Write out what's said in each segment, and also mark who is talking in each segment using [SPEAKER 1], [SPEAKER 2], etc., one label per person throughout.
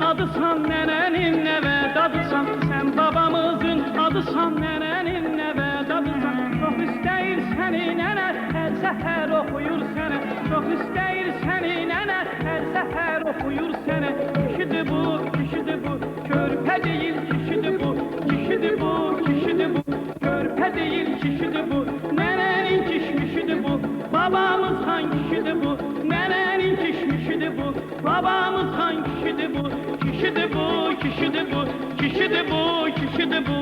[SPEAKER 1] adısan, nenenin nevədadısan. Sən babamızın adısan, nenenin nevədadısan. Çox istəyir səni nənə, hər səhər oxuyur sənə. Çox istəyir səni nənə, hər səhər oxuyur sənə. Kişidir bu, körpə deyil kişidir bu. Kişidir bu, körpə deyil kişidir bu. Nənənin kişmişidir bu, babamız hangisidir bu? Nənənin kişmişidir bu, babamız hangisidir bu? Kişidir bu, kişidir bu, kişidir bu, kişidir bu.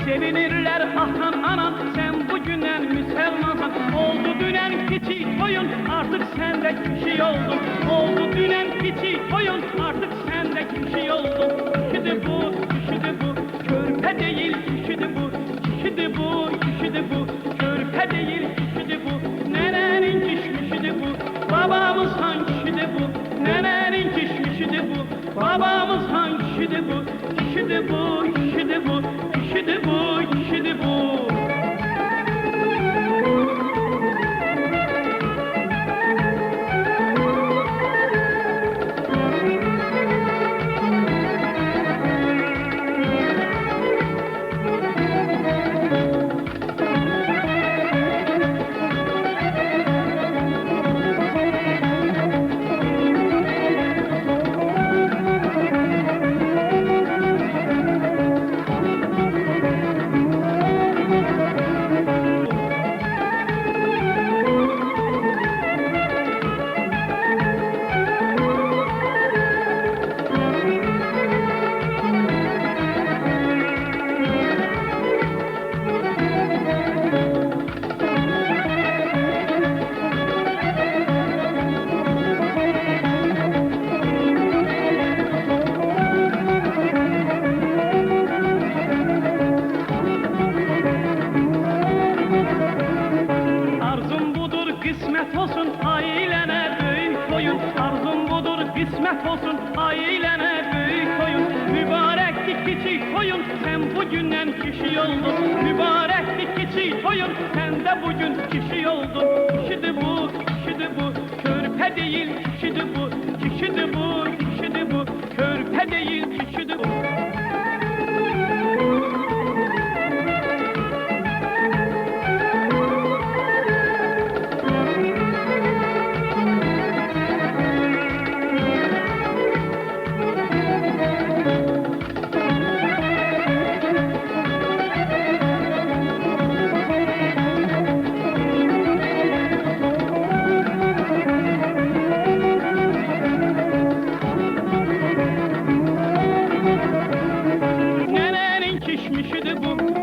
[SPEAKER 1] Sevinirler atan anan, sen bugünden Müslümansan. Oldu dünen küçük koyun, artık sen de kişi oldun. Oldu dünen küçük koyun, artık sen de kişi oldun. Kişidir bu, körpe değil kişidir bu. Kişidir bu, körpe değil kişidir bu. Nenenin kişmişidir bu, babamız hangisidir bu? Nenenin kişmişidir bu, babamız hangisidir bu? Kişidir bu, kişidir bu. Kişidir bu, kişidir bu. Kısmet olsun ailene büyük koyun. Mübareklik küçük koyun, sen bugünden kişi oldun. Mübareklik küçük koyun, sen de bugün kişi oldun. Kişidir bu, körpe değil kişidir bu. Kişidir bu, körpe değil kişidir bu.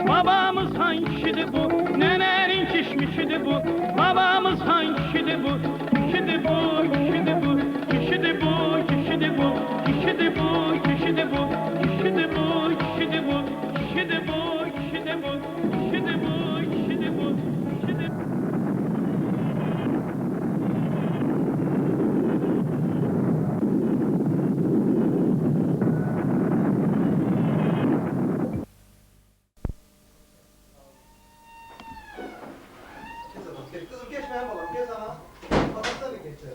[SPEAKER 1] Babamız hangisidir bu? Nenenin kişmişidir bu. Babamız hangisidir bu? Kişidir bu, kişidir bu. Kişidir bu, kişidir bu. Kişidir bu, kişidir bu. Kişidir bu, kişidir bu. Kişidir bu, kişidir bu. Kişidir bu, kişidir bu. Kişidir bu.
[SPEAKER 2] Kızım geç benim oğlum, gez ama. Babası da geçer.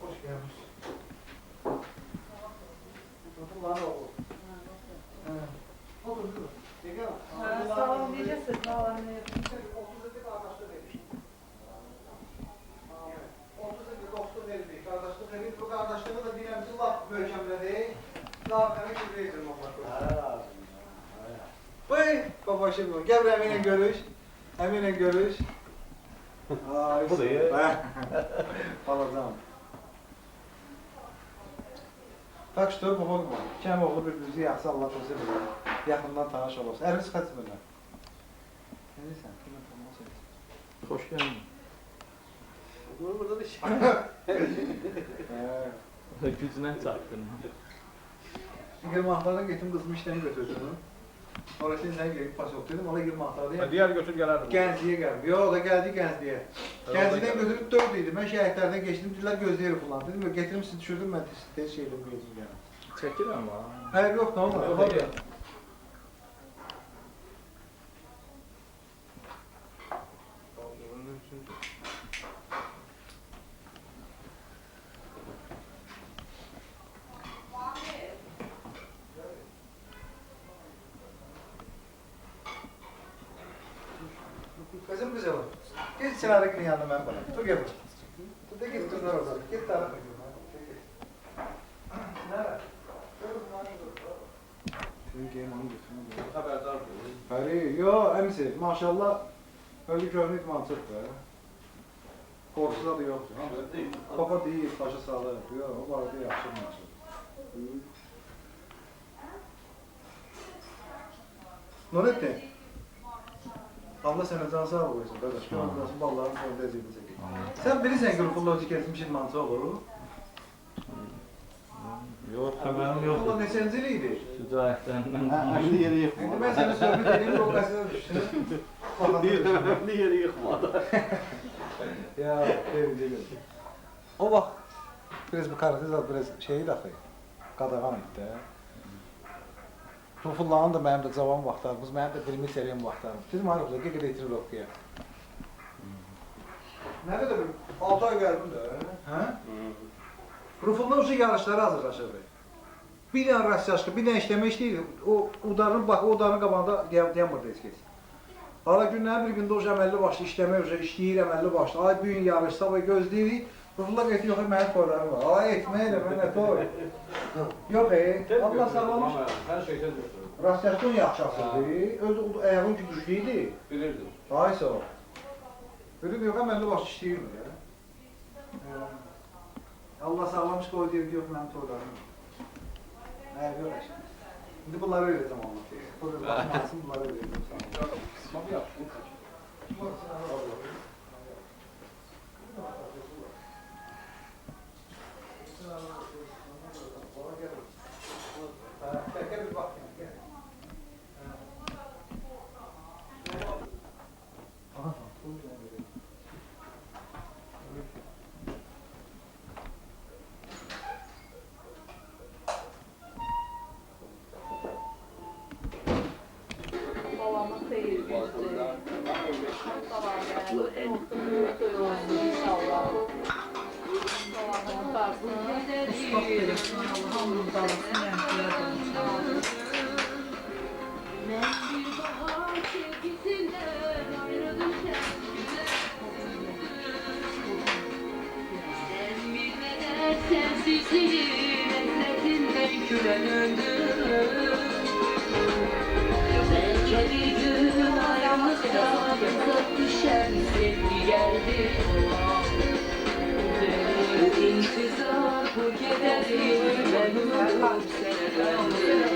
[SPEAKER 2] Hoş gelmiş. Bakın bana oğlum. Otur kızım. Gel.
[SPEAKER 3] Sağ olun diyeceksin. Sağ olun.
[SPEAKER 2] 30'luk arkadaşlık vermiş. 30'luk dostluk vermiş. Kardeşlik vermiş. Bu kardeşliğini de dinemizin laf bölgemleri. Zaten şuraydır babası. Bıy baba şimdi. Gel bir Emin'le görüş. Emin'le görüş. Bu da iyi. Alacağım. Tak işte babam var. Kem oğlu birbirinizi yaxşı Allah korusun. Yakından tanış olasın. Eriniz kaç bunlar? Neyse, kime tanımaz.
[SPEAKER 4] Hoş geldin. Burada da şey.
[SPEAKER 1] Gücünə çatdırma.
[SPEAKER 2] Girmahlardan getim kızımı işten götürdüm. Orası sen gelip pas yok dedim. Ona girmahlarda
[SPEAKER 4] Diğer götür gelerdim.
[SPEAKER 2] Gəncliyə gəldim. Yox, o da gəldi Gəncliyə. Gənclidən götürüb 4 idi. Mən şəhidlərdən keçdim, dedilər gözləyir falan. Dedim, getirim sizi düşürdüm, mən tez şeydim, gözüm gəldim.
[SPEAKER 1] Çəkir amma.
[SPEAKER 2] Hayır, yox, tamam, hadi. Kızım güzel. Git sen arayın yanına ben bana. Dur gel buraya. Dur da git kızlar orada. Git tarafa git. Nerede? Çünkü onu götürmüyor.
[SPEAKER 4] Haberdar bu.
[SPEAKER 2] Hayır, yo emsi. Maşallah öyle görünük mantık be. Korkusu da yoktu. Kafa değil, başa sağlığı yapıyor. O arada yaxşı maşallah. Nurettin. Allah sana can sağ olasın kardeş. Görmüyorsun balların sonunda ezildi çekil. Sen bilirsen ki Rufullah kesmişin mantığı olur.
[SPEAKER 1] Yox, xəbərim yox.
[SPEAKER 2] Rufullah neçənciliydi?
[SPEAKER 1] Şücaətlərindən.
[SPEAKER 4] Aynı yere yıkma.
[SPEAKER 2] İndi ben seni söhbət edeyim, o qəsədə düşdüm.
[SPEAKER 4] Aynı yere yıkmadı.
[SPEAKER 2] Ya, değil. O vaxt biraz bu karakter biraz şeyi daxil. Qadağan idi də. Rufullahın da mənim də cavan vaxtlarımız, mənim də dilimi seriyəm vaxtlarım. Dedim, hayır, Rufullah, gəl getirir oxuya. Nə qədər bir 6 ay gəldim də. Hə? Rufullah ucu yarışlara hazırlaşırdı. Bir dənə rastyaşqı, bir dənə işləmə işləyirdi. O udarın, bax, o udarın qabağında deyəmmirdi heç kəs. Hala günlərin bir gündə o əməlli başlı işləmə, işləyir əməlli başlı. Ay, bu gün yarış, sabah gözləyirik. Rufullah getdi, yox, mənim toylarım var. Ay, etməklə, mənə toy. Yox, Allah sağlamış.
[SPEAKER 4] Her şeyden götürür.
[SPEAKER 2] Rastyaşqın yaxşı asıldı. Öz ayağın ki güclüydü.
[SPEAKER 4] Bilirdim.
[SPEAKER 2] Ay, sağ ol. Öyle yox, əməlli başlı işləyirdi ya. Allah sağlamış ki, o deyir ki, yox, mənim toylarım var. Hayır, yok aşkım. Şimdi bunları öğreteceğim anlatayım. Burada bakmasın bunları öğreteceğim sana.
[SPEAKER 4] Bak yap.
[SPEAKER 2] Gel bir bak. Gel. Aha, tamam.
[SPEAKER 3] Babama xeyir güzdür. Tamam yani. Mutlu toy olsun inşallah. Babamın tarzını. Stop telefon. Allah'ım mutlu
[SPEAKER 5] Ben bir bahar sevgisinden ayrılırken sen bilmeden sensizliğin hasretinden külen öldüm. Belki bir gün aramızda yakıp düşen sevgi geldi. Bu intizar, bu kederi ben unutup senelerdir.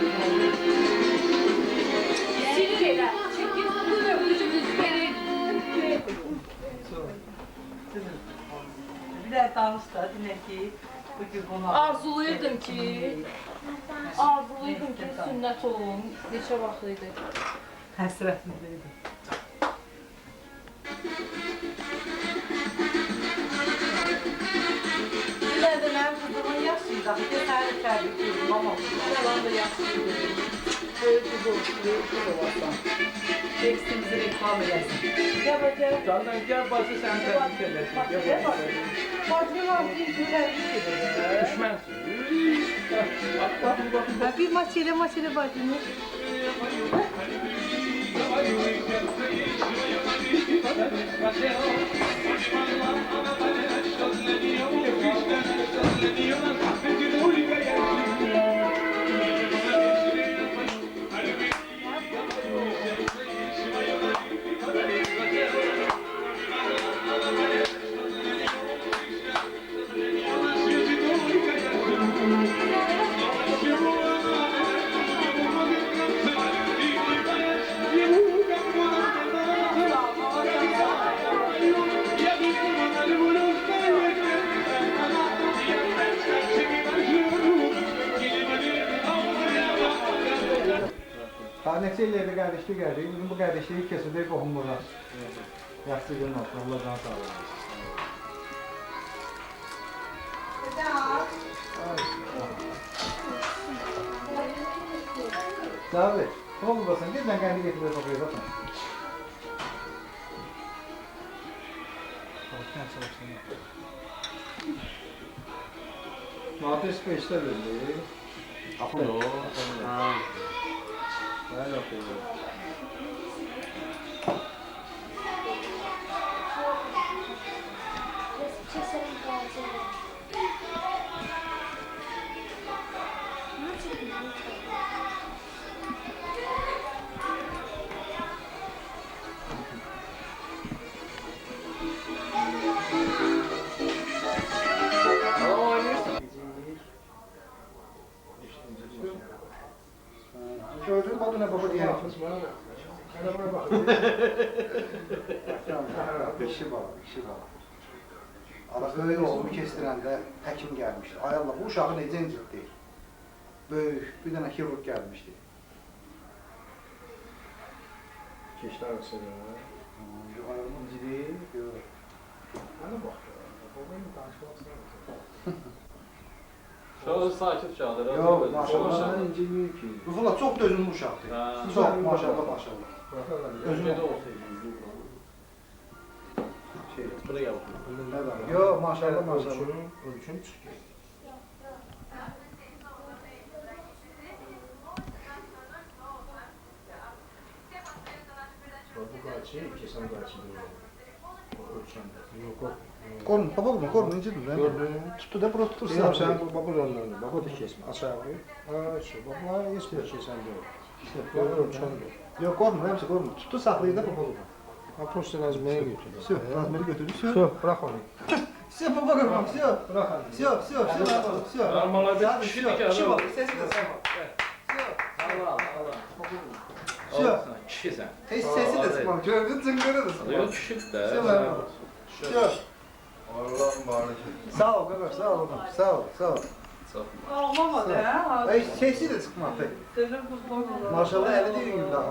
[SPEAKER 3] Bir de danış da dinle ki bugün onu
[SPEAKER 5] Arzulaydım ki sünnet olun. Neçə vaxt idi?
[SPEAKER 3] həsrətindeydi. Bir de benim kızımın yaşıydı. Bir tane terlik giydim ama
[SPEAKER 5] Yalan da yaşlıydı.
[SPEAKER 3] böyle kız olsan. Tekstimizi reklam edersin. Gel bacı.
[SPEAKER 1] Candan gəl bacı sən təbrik edəsin. Gəl bacı.
[SPEAKER 3] Bacı var, bir güzellik edir.
[SPEAKER 1] Düşmənsin.
[SPEAKER 3] Bir maçıyla bacını.
[SPEAKER 2] Neçə illərdə qardaşlıq gəldik. Bizim bu qardaşlığı keçirdik qohumluğa. Yaxşı gün olsun. Allah canı sağ olsun. Abi, ne oldu basan? Gel ben kendi getirip bakayım bakın. Muhabbet işte böyle.
[SPEAKER 4] Apollo. Ha.
[SPEAKER 2] Ne yapıyor? Gördün mü adına baba diye? İşi var, işi var. Arada öyle oğlumu kestirəndə həkim gəlmişdi. Ay Allah, bu uşağı necə incitdi? Böyük, bir dənə xirurg gəlmişdi.
[SPEAKER 6] Keçdi arasında.
[SPEAKER 2] Ayağımı incidi, yox.
[SPEAKER 6] Mənə bax. Babamın danışmaq istəmirəm.
[SPEAKER 4] Şahı sakit uşaqdır.
[SPEAKER 2] Yox, maşallah.
[SPEAKER 6] Babamın incilmir ki.
[SPEAKER 2] Bu valla çox dözümlü uşaqdır. Çox, maşallah, maşallah.
[SPEAKER 4] Özünde de olsaydı. Buraya gel.
[SPEAKER 2] Yox, maşallah, maşallah.
[SPEAKER 6] Ölçüm çıxır. Bu qaçı, kesən qaçı deyil. Ölçəndə. Yox,
[SPEAKER 2] Korkma, baba mı? Korkma, incidin lan.
[SPEAKER 6] gördün.
[SPEAKER 2] Tuttu da burası tutursun.
[SPEAKER 6] Deyirəm, sən bu babur ondan, bax o da kesmə, aşağı. Aşağı, baba, heç bir kesən deyil. Yox, ölçəndə.
[SPEAKER 2] Yox, korkma, hepsi korkma. Tuttu saklayın da baba mı?
[SPEAKER 6] Aposto Nazmiye'ye götürdü.
[SPEAKER 2] Все, размер götürdü. Все.
[SPEAKER 6] Все, bırak onu.
[SPEAKER 2] Все, baba korkma. Все.
[SPEAKER 6] Bırak onu.
[SPEAKER 2] Все, все, все. Все.
[SPEAKER 4] Normalde kişilik adam.
[SPEAKER 2] Kişi bak, sesi de sen bak.
[SPEAKER 4] Allah Allah.
[SPEAKER 2] Все.
[SPEAKER 4] Kişisən.
[SPEAKER 2] Hiç sesi de sıkmam. Gördün, zıngırı da sıkmam.
[SPEAKER 4] Yok kişilik de.
[SPEAKER 2] Все, baba. Все.
[SPEAKER 6] Allah'ım bağlı.
[SPEAKER 2] Sağ ol kardeş, sağ ol. Sağ ol, sağ ol.
[SPEAKER 3] Olmamadı ha.
[SPEAKER 2] Hiç sesi de sıkmam pek.
[SPEAKER 3] Senin bu boynuna.
[SPEAKER 2] Maşallah 50 değil gibi daha.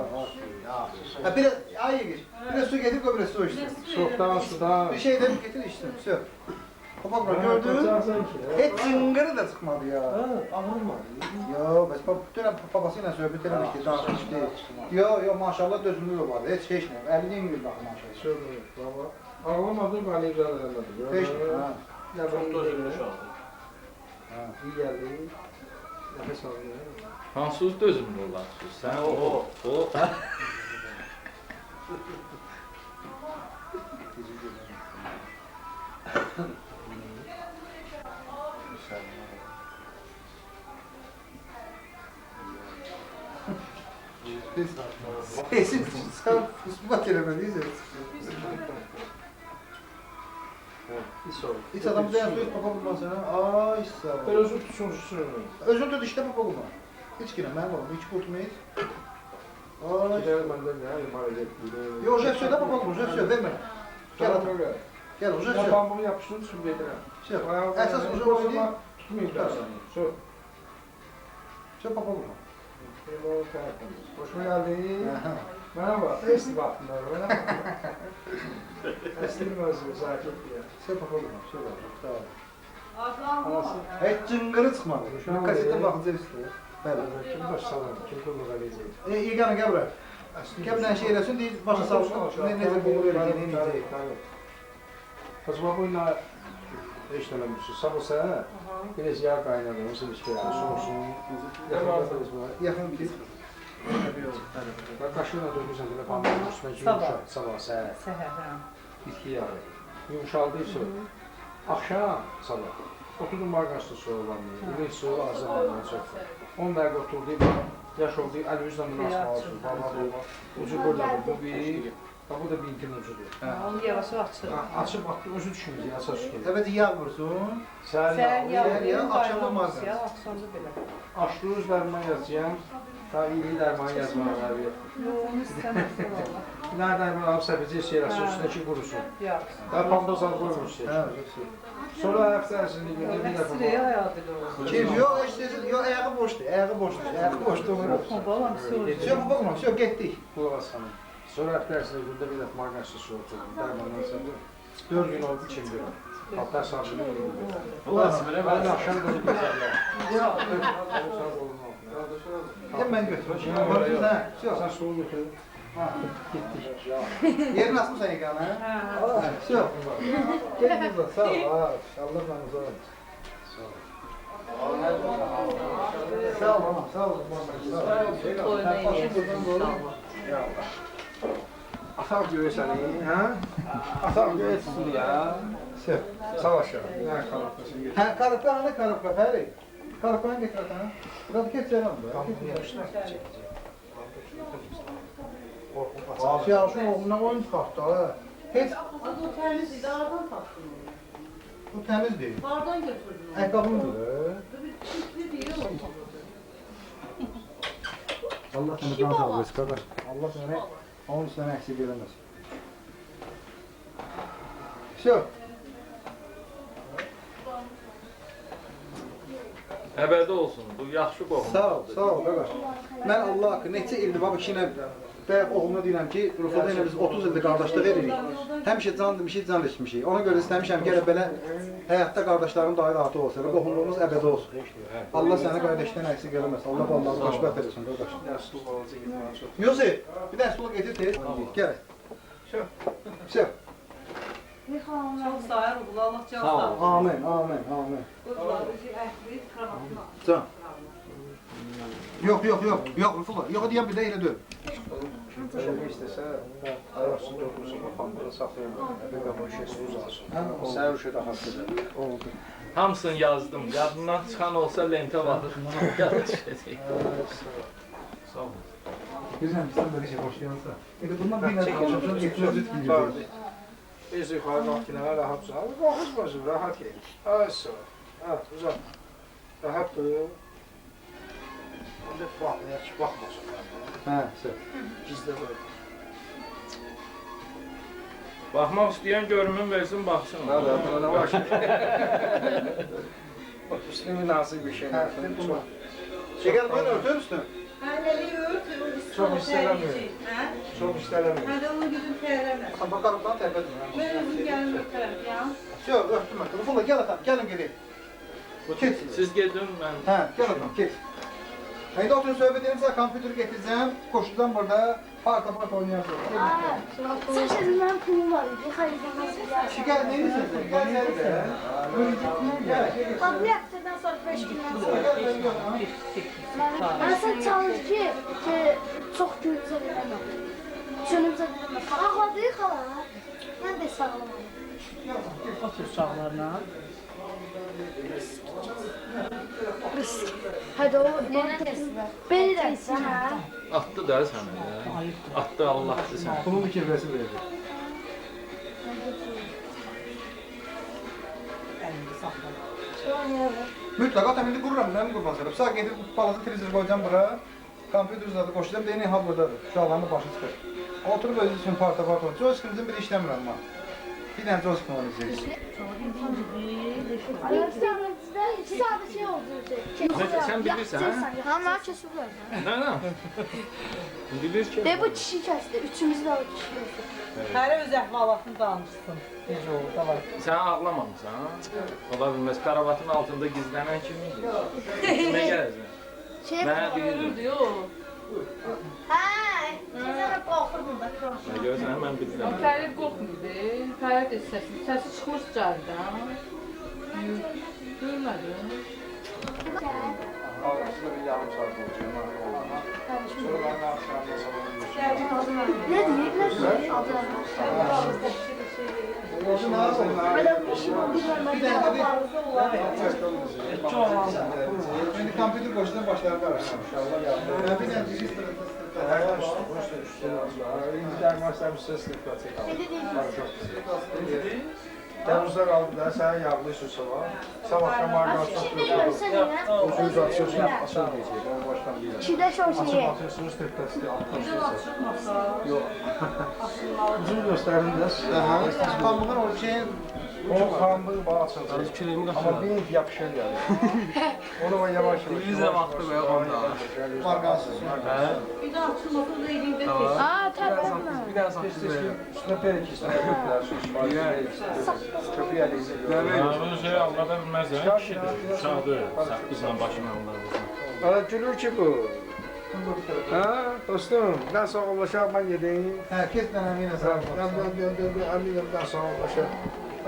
[SPEAKER 2] Ha biraz ay geç. Biraz su getir, biraz su içsin.
[SPEAKER 6] Soğuktan, sudan.
[SPEAKER 2] Bir şey de getir içsin. Все. Baba gördün. Hiç zıngırı da sıkmadı ya.
[SPEAKER 6] Ağırmadı.
[SPEAKER 2] Yo, biz bütün babasıyla söhbət eləmişdik, danışmışdık. Yo, maşallah dözümlü vardı, heç ne. 50 gün baxın maşallah.
[SPEAKER 6] Söylüyor baba. Ağlamadı, bana icra edemedi.
[SPEAKER 2] Heç ne, ha.
[SPEAKER 4] Çok dözümlü uşaqdır.
[SPEAKER 6] İyi geldi. Nefes alıyor.
[SPEAKER 4] Hansız dözümlü olan söz? Sən o.
[SPEAKER 2] Sesin sen fısmat eləmədiysə.
[SPEAKER 6] Bir soru.
[SPEAKER 2] Hiç adam dayan söz papa bulma sana. Ay sağ ol.
[SPEAKER 6] Özü tutsun sürünü.
[SPEAKER 2] Özün tut işte papa bulma. Hiç girəm, mən oğlum, hiç kurtmayız. Ay.
[SPEAKER 6] Gider benden ne? Limar edip.
[SPEAKER 2] Yo, je söyle papa bulma, je söyle, vermə. Gel adam,
[SPEAKER 6] Gel.
[SPEAKER 2] gel, je
[SPEAKER 6] Ben
[SPEAKER 2] söyle.
[SPEAKER 6] bambuğu yapıştırdım, su getirəm.
[SPEAKER 2] Şey, əsas ucu o değil.
[SPEAKER 6] Tutmayayım ben seni. Su.
[SPEAKER 2] Söyle papa bulma.
[SPEAKER 6] Hoşuma geldin. Merhaba. Eski baktınlar. Merhaba. Eski özü, sakit diye.
[SPEAKER 2] Söyle papa bulma, söyle. Sağ ol.
[SPEAKER 3] Allah'ım.
[SPEAKER 2] Heç cıngırı çıxmadı. Şu kasete baxınca üstə. Bəli.
[SPEAKER 6] Kim başladı? Kim kurulu galeyeceği?
[SPEAKER 2] İyi qanı gəl bura. Gəl şey eləsin, deyir, başa salsın. Necə bulur eləyini, necə.
[SPEAKER 6] Acaba bununla işlememişsin. Sabırsa biraz yağ kaynadı. Nasıl bir şey yani? Soğusun.
[SPEAKER 2] Yaxın ki.
[SPEAKER 6] Bak kaşığına dökürsən belə pambığın üstünə yumuşaq. Sabah səhər.
[SPEAKER 3] Səhər, hə.
[SPEAKER 6] Bitki yağı. Yumuşaldıysa akşam sabah. Oturdum marqaslı soğulanmıyor. Ürək soğuğu azalmandan çox. 10 dəqiqə oturdu. Yaş oldu. Əl yüzlə münasib alsın. Ucu burada bu bir. Bu da bir intin ucudur.
[SPEAKER 3] Onu yavaş açır.
[SPEAKER 6] Açıb atdı. Özü düşmür. Əsas şey.
[SPEAKER 2] Evet, yağ vursun.
[SPEAKER 6] Səhər
[SPEAKER 3] Səhər
[SPEAKER 6] yağı.
[SPEAKER 3] yağ,
[SPEAKER 2] akşam da marqas.
[SPEAKER 3] Akşamda belə.
[SPEAKER 6] Açdı üzlərimə yazacağım. Ta iyiliği derman yazmalar yok.
[SPEAKER 3] Onu istemezsin valla.
[SPEAKER 6] Bir tane derman alıp səpəcək şey eləsin, üstündəki qurusun.
[SPEAKER 3] Yok.
[SPEAKER 6] Daha pampoz alıp qoymursun.
[SPEAKER 2] Hə, yoxsa.
[SPEAKER 6] Sonra ayaq sərəsində bir dəfə
[SPEAKER 3] Sıraya hayatıyla olur.
[SPEAKER 2] Kim? Yok, işte, yok, ayağı boşdur, ayağı boşdur, ayağı boşdur.
[SPEAKER 3] Korkma balam söyle.
[SPEAKER 2] Yok, bakma, yok, getdik.
[SPEAKER 6] qulaq aslanım. Sonra əflərsində gündə bir dəfə marqaçlı su oturdum. Dərmandan sonra 4 gün oldu kim bilir. Hatta saçını yürüdüm.
[SPEAKER 4] Ulan Sibir'e
[SPEAKER 6] Ben
[SPEAKER 4] ben
[SPEAKER 6] akşam da güzəller.
[SPEAKER 2] Hem ben götürürüm. Bakın sen, yok.
[SPEAKER 6] Sen soğuk götürün.
[SPEAKER 2] Ha, gittik. Yerin asma sen yıkan ha? Ha, yok. Gel burada, sağ ol. Allah razı olsun. Sağ ol anam, sağ ol.
[SPEAKER 3] Toyuna inersin.
[SPEAKER 6] Atam göğe seni, ha? Atam göğe tutsun ya.
[SPEAKER 2] Sev.
[SPEAKER 6] Savaşa. Ne kalıptasın getir.
[SPEAKER 2] Ha, karıkla ana karıkla, Feri. Karıkla getir atana. Burada kes canım bu. Ya şu oğluna oyun çıkarttı ha. Hiç,
[SPEAKER 3] Az o temizdi, dağdan taktın onu.
[SPEAKER 2] bu temiz değil.
[SPEAKER 3] Bardan götürdün onu.
[SPEAKER 2] Ayakkabını da.
[SPEAKER 3] Bir çiftli değil o.
[SPEAKER 2] Allah seni kan sağlığı versin kardeş. Allah seni onun üstüne eksik edemez. Şu.
[SPEAKER 4] Əbədi olsun. Bu yaxşı qohum.
[SPEAKER 2] Sağ ol kardeş. Ben Allah hakkı neçə ildir baba kişine və oğluna deyirəm ki, Rufada ilə biz 30 ildir qardaşlıq edirik. Həmişə can demişik, can içmişik. Ona görə istəmişəm ki, belə həyatda qardaşlarım daha rahat olsun və qohumluğumuz əbədi olsun. Allah səni qardaşdan əksik eləməsin. Allah vallahi xoşbəxt eləsin qardaş.
[SPEAKER 6] Yaşlı balıcı gitmeye çok.
[SPEAKER 2] Yusuf, bir dənə stulu getir tez. Gəl. Şu.
[SPEAKER 3] Çok sağır oldu. Allah
[SPEAKER 4] Sağ
[SPEAKER 3] cevap
[SPEAKER 4] ol.
[SPEAKER 3] versin.
[SPEAKER 2] Amin, amin, amin.
[SPEAKER 3] Kızlar bizi əhli kravatına.
[SPEAKER 2] Can. Yok, Rufula. Yok diyen bir de elə dön.
[SPEAKER 6] Öyle istese, arasında otursun, kafamda saklayamam. Bir de bu şeysi uzansın. Sen o şeyde hakkıdır. Oldu.
[SPEAKER 4] Hamısını yazdım. Yadından çıxan olsa lentə baxır. Yanlış edək. Sağ ol.
[SPEAKER 2] Güzel, sen böyle şey başlayansa. Bundan bir nəsə alacaqsan, getirəcək biliyor.
[SPEAKER 6] Biz yukarı makineler rahat uzan. Bakız başım, rahat gel. Ay sağ ol. Ha, uzan. Rahat dur. Öyle bakmaya hiç bakmasın.
[SPEAKER 2] Hə, sən.
[SPEAKER 6] Gizle böyle.
[SPEAKER 4] Baxmaq istəyən görümün versin, baxsın.
[SPEAKER 6] Hadi, buna ne var ki? Bak üstüne münasip bir şey.
[SPEAKER 2] Hə, sən bunu. Şeker böyle örtür üstünü.
[SPEAKER 3] Əlləri ört, o
[SPEAKER 6] Çok istənəmir.
[SPEAKER 3] Hə?
[SPEAKER 6] Çok istənəmir.
[SPEAKER 3] Hə də onu gücüm tərləməz.
[SPEAKER 2] Sən bakarım lan tərpətmə.
[SPEAKER 3] Mən özüm gəlim ötürəm ya.
[SPEAKER 2] Yok, örtüm örtüm. Rufula gel atam, gelin gedin. Keç.
[SPEAKER 4] Siz gedin, mən...
[SPEAKER 2] Hə, gel atam, keç. Haydi oturun söhbət edim, sən kompüteri getirəcəm, koşudan burada parta oynayarsın.
[SPEAKER 7] Saçlarımdan pulum var idi, xarizdən nasıl yazdım?
[SPEAKER 2] Şeker neylisin sen? Gel gel de. Gel.
[SPEAKER 7] Bax, bu yaptıqdan sonra 5 gündən sonra.
[SPEAKER 2] Gel, gel, gel.
[SPEAKER 7] Mən sən çalış ki, çox günümüzə verəməm. Günümüzə verəməm. Ağladı xala. Mən də sağlamayım.
[SPEAKER 3] Otur uşaqlarla.
[SPEAKER 7] Hadi o beni də etsin, hə?
[SPEAKER 4] Atdı da sənə. Atdı, Allahdı sənə.
[SPEAKER 2] Bunun bir kirvesi verdi.
[SPEAKER 3] Əlini saxla.
[SPEAKER 2] Mütləq atam indi qururam, mənim qurban sərəm. Sağ gedib balaca televizor qoyacam bura. Kompüter zadı qoşacam, deyən ha buradadır. Uşaqlarının başı çıxır. Oturub özü üçün parta oynayır. Joystickin biri işləmir amma. Bir dənə joystickin oynayacaq.
[SPEAKER 7] Sadə şey oldu.
[SPEAKER 4] Sən bilirsən, hə?
[SPEAKER 7] Ha, mənə kəsiblər.
[SPEAKER 4] Nə? Bilir ki...
[SPEAKER 7] De bu kişi kəsdi, üçümüzü də o kişi kəsdi.
[SPEAKER 3] Hərə öz əhvalatını danışsın. Necə oldu, davay.
[SPEAKER 4] Sən ağlamamısan. Ola bilməz, karavatın altında gizlənən kim idi? Kimə gələcək?
[SPEAKER 7] Şey,
[SPEAKER 4] Mənə deyirdi.
[SPEAKER 3] Yox.
[SPEAKER 7] hə, sizə qorxurdum da.
[SPEAKER 4] Nə görsən, mən bilirəm.
[SPEAKER 5] Fərid qorxmurdu. Fərid də səsi çıxmış caridən. Görmədin.
[SPEAKER 6] Ağzında bir yarım saat olacak. Sonra ben de akşamda sabahın
[SPEAKER 7] Ne deyir, adı? Belə bir şey bilməm,
[SPEAKER 2] Bir dənə
[SPEAKER 7] mən
[SPEAKER 2] Şimdi kompüter qoşudan başlarım qarışım. İnşallah bir dənə register.
[SPEAKER 6] İndi dermaslar bir ses dikkati kaldı.
[SPEAKER 7] Dedi deyil.
[SPEAKER 6] Təmizdə qaldı da, sənin yağlı üstü var. Sabahdan marqasını
[SPEAKER 7] Bilmiyorum sen ya.
[SPEAKER 6] Özünüz açıyorsun, açın diyecek. Onu baştan bilirəm.
[SPEAKER 7] Çiğde şorşu
[SPEAKER 6] Açıb
[SPEAKER 7] ye.
[SPEAKER 6] atıyorsunuz, tepkəsi atmışsınız. Yox. Uzun göstərin də sizə.
[SPEAKER 2] Pambığın o şeyin
[SPEAKER 6] O pambığı bağa açıldı. Amma bir yapışır yani. Onu o yavaş yavaş.
[SPEAKER 4] Bizə vaxtı və onda.
[SPEAKER 2] marqası.
[SPEAKER 3] Bir daha açılmadı da elinde tek.
[SPEAKER 7] Aa tabii.
[SPEAKER 4] Bir dənə saxsız verirəm.
[SPEAKER 6] Üstüne perik istəyirlər. Köpü yəliyizə görə.
[SPEAKER 8] Bunu şey anlada bilməzsən, kişidir, uşaq deyil, səqqızla başına anlar.
[SPEAKER 6] Ana gülür ki bu. Ha dostum, ben sağollaşa ben yedeyim.
[SPEAKER 2] Herkes dönemine sağ olsun.
[SPEAKER 6] Ben eminim sağollaşa.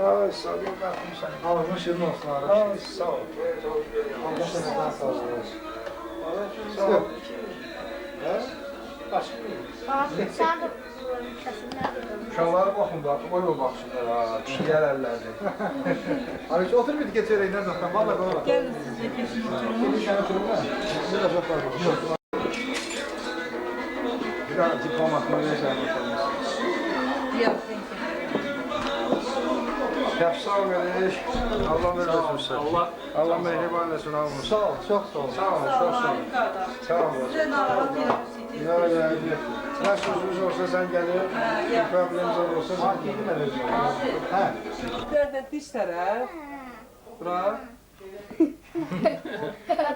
[SPEAKER 6] Ay sağ ol, bakım sen.
[SPEAKER 2] Allah'ın şirin olsun abi.
[SPEAKER 6] Ay sağ ol.
[SPEAKER 2] Allah senden sağ olsun.
[SPEAKER 6] Sağ ol. Ha? Başka
[SPEAKER 7] Sen de
[SPEAKER 6] Uşaqlara baxın da, o yol baxsınlar ha, kişilər əllərdir.
[SPEAKER 2] Abi şu otur bir dikkat söyleyin ne zaten. Valla bana.
[SPEAKER 3] Gelin siz de kesin.
[SPEAKER 2] Bir tane oturun da. Ne de çok var.
[SPEAKER 6] Bir daha diplomatını verəcəm.
[SPEAKER 3] Yok.
[SPEAKER 6] Sağ ol qardaş. Allah verməsin sən. Allah mehriban etsin almış.
[SPEAKER 2] Sağ ol, çok sağ ol.
[SPEAKER 6] Sağ ol, çok sağ ol. Sağ ol.
[SPEAKER 3] Size narahat
[SPEAKER 6] Ya ya. Ne sözümüz olsa sen gelir, bir problemimiz olursa sen
[SPEAKER 2] Yedim ben özüm. He.
[SPEAKER 3] Nerede diş taraf?
[SPEAKER 6] bura.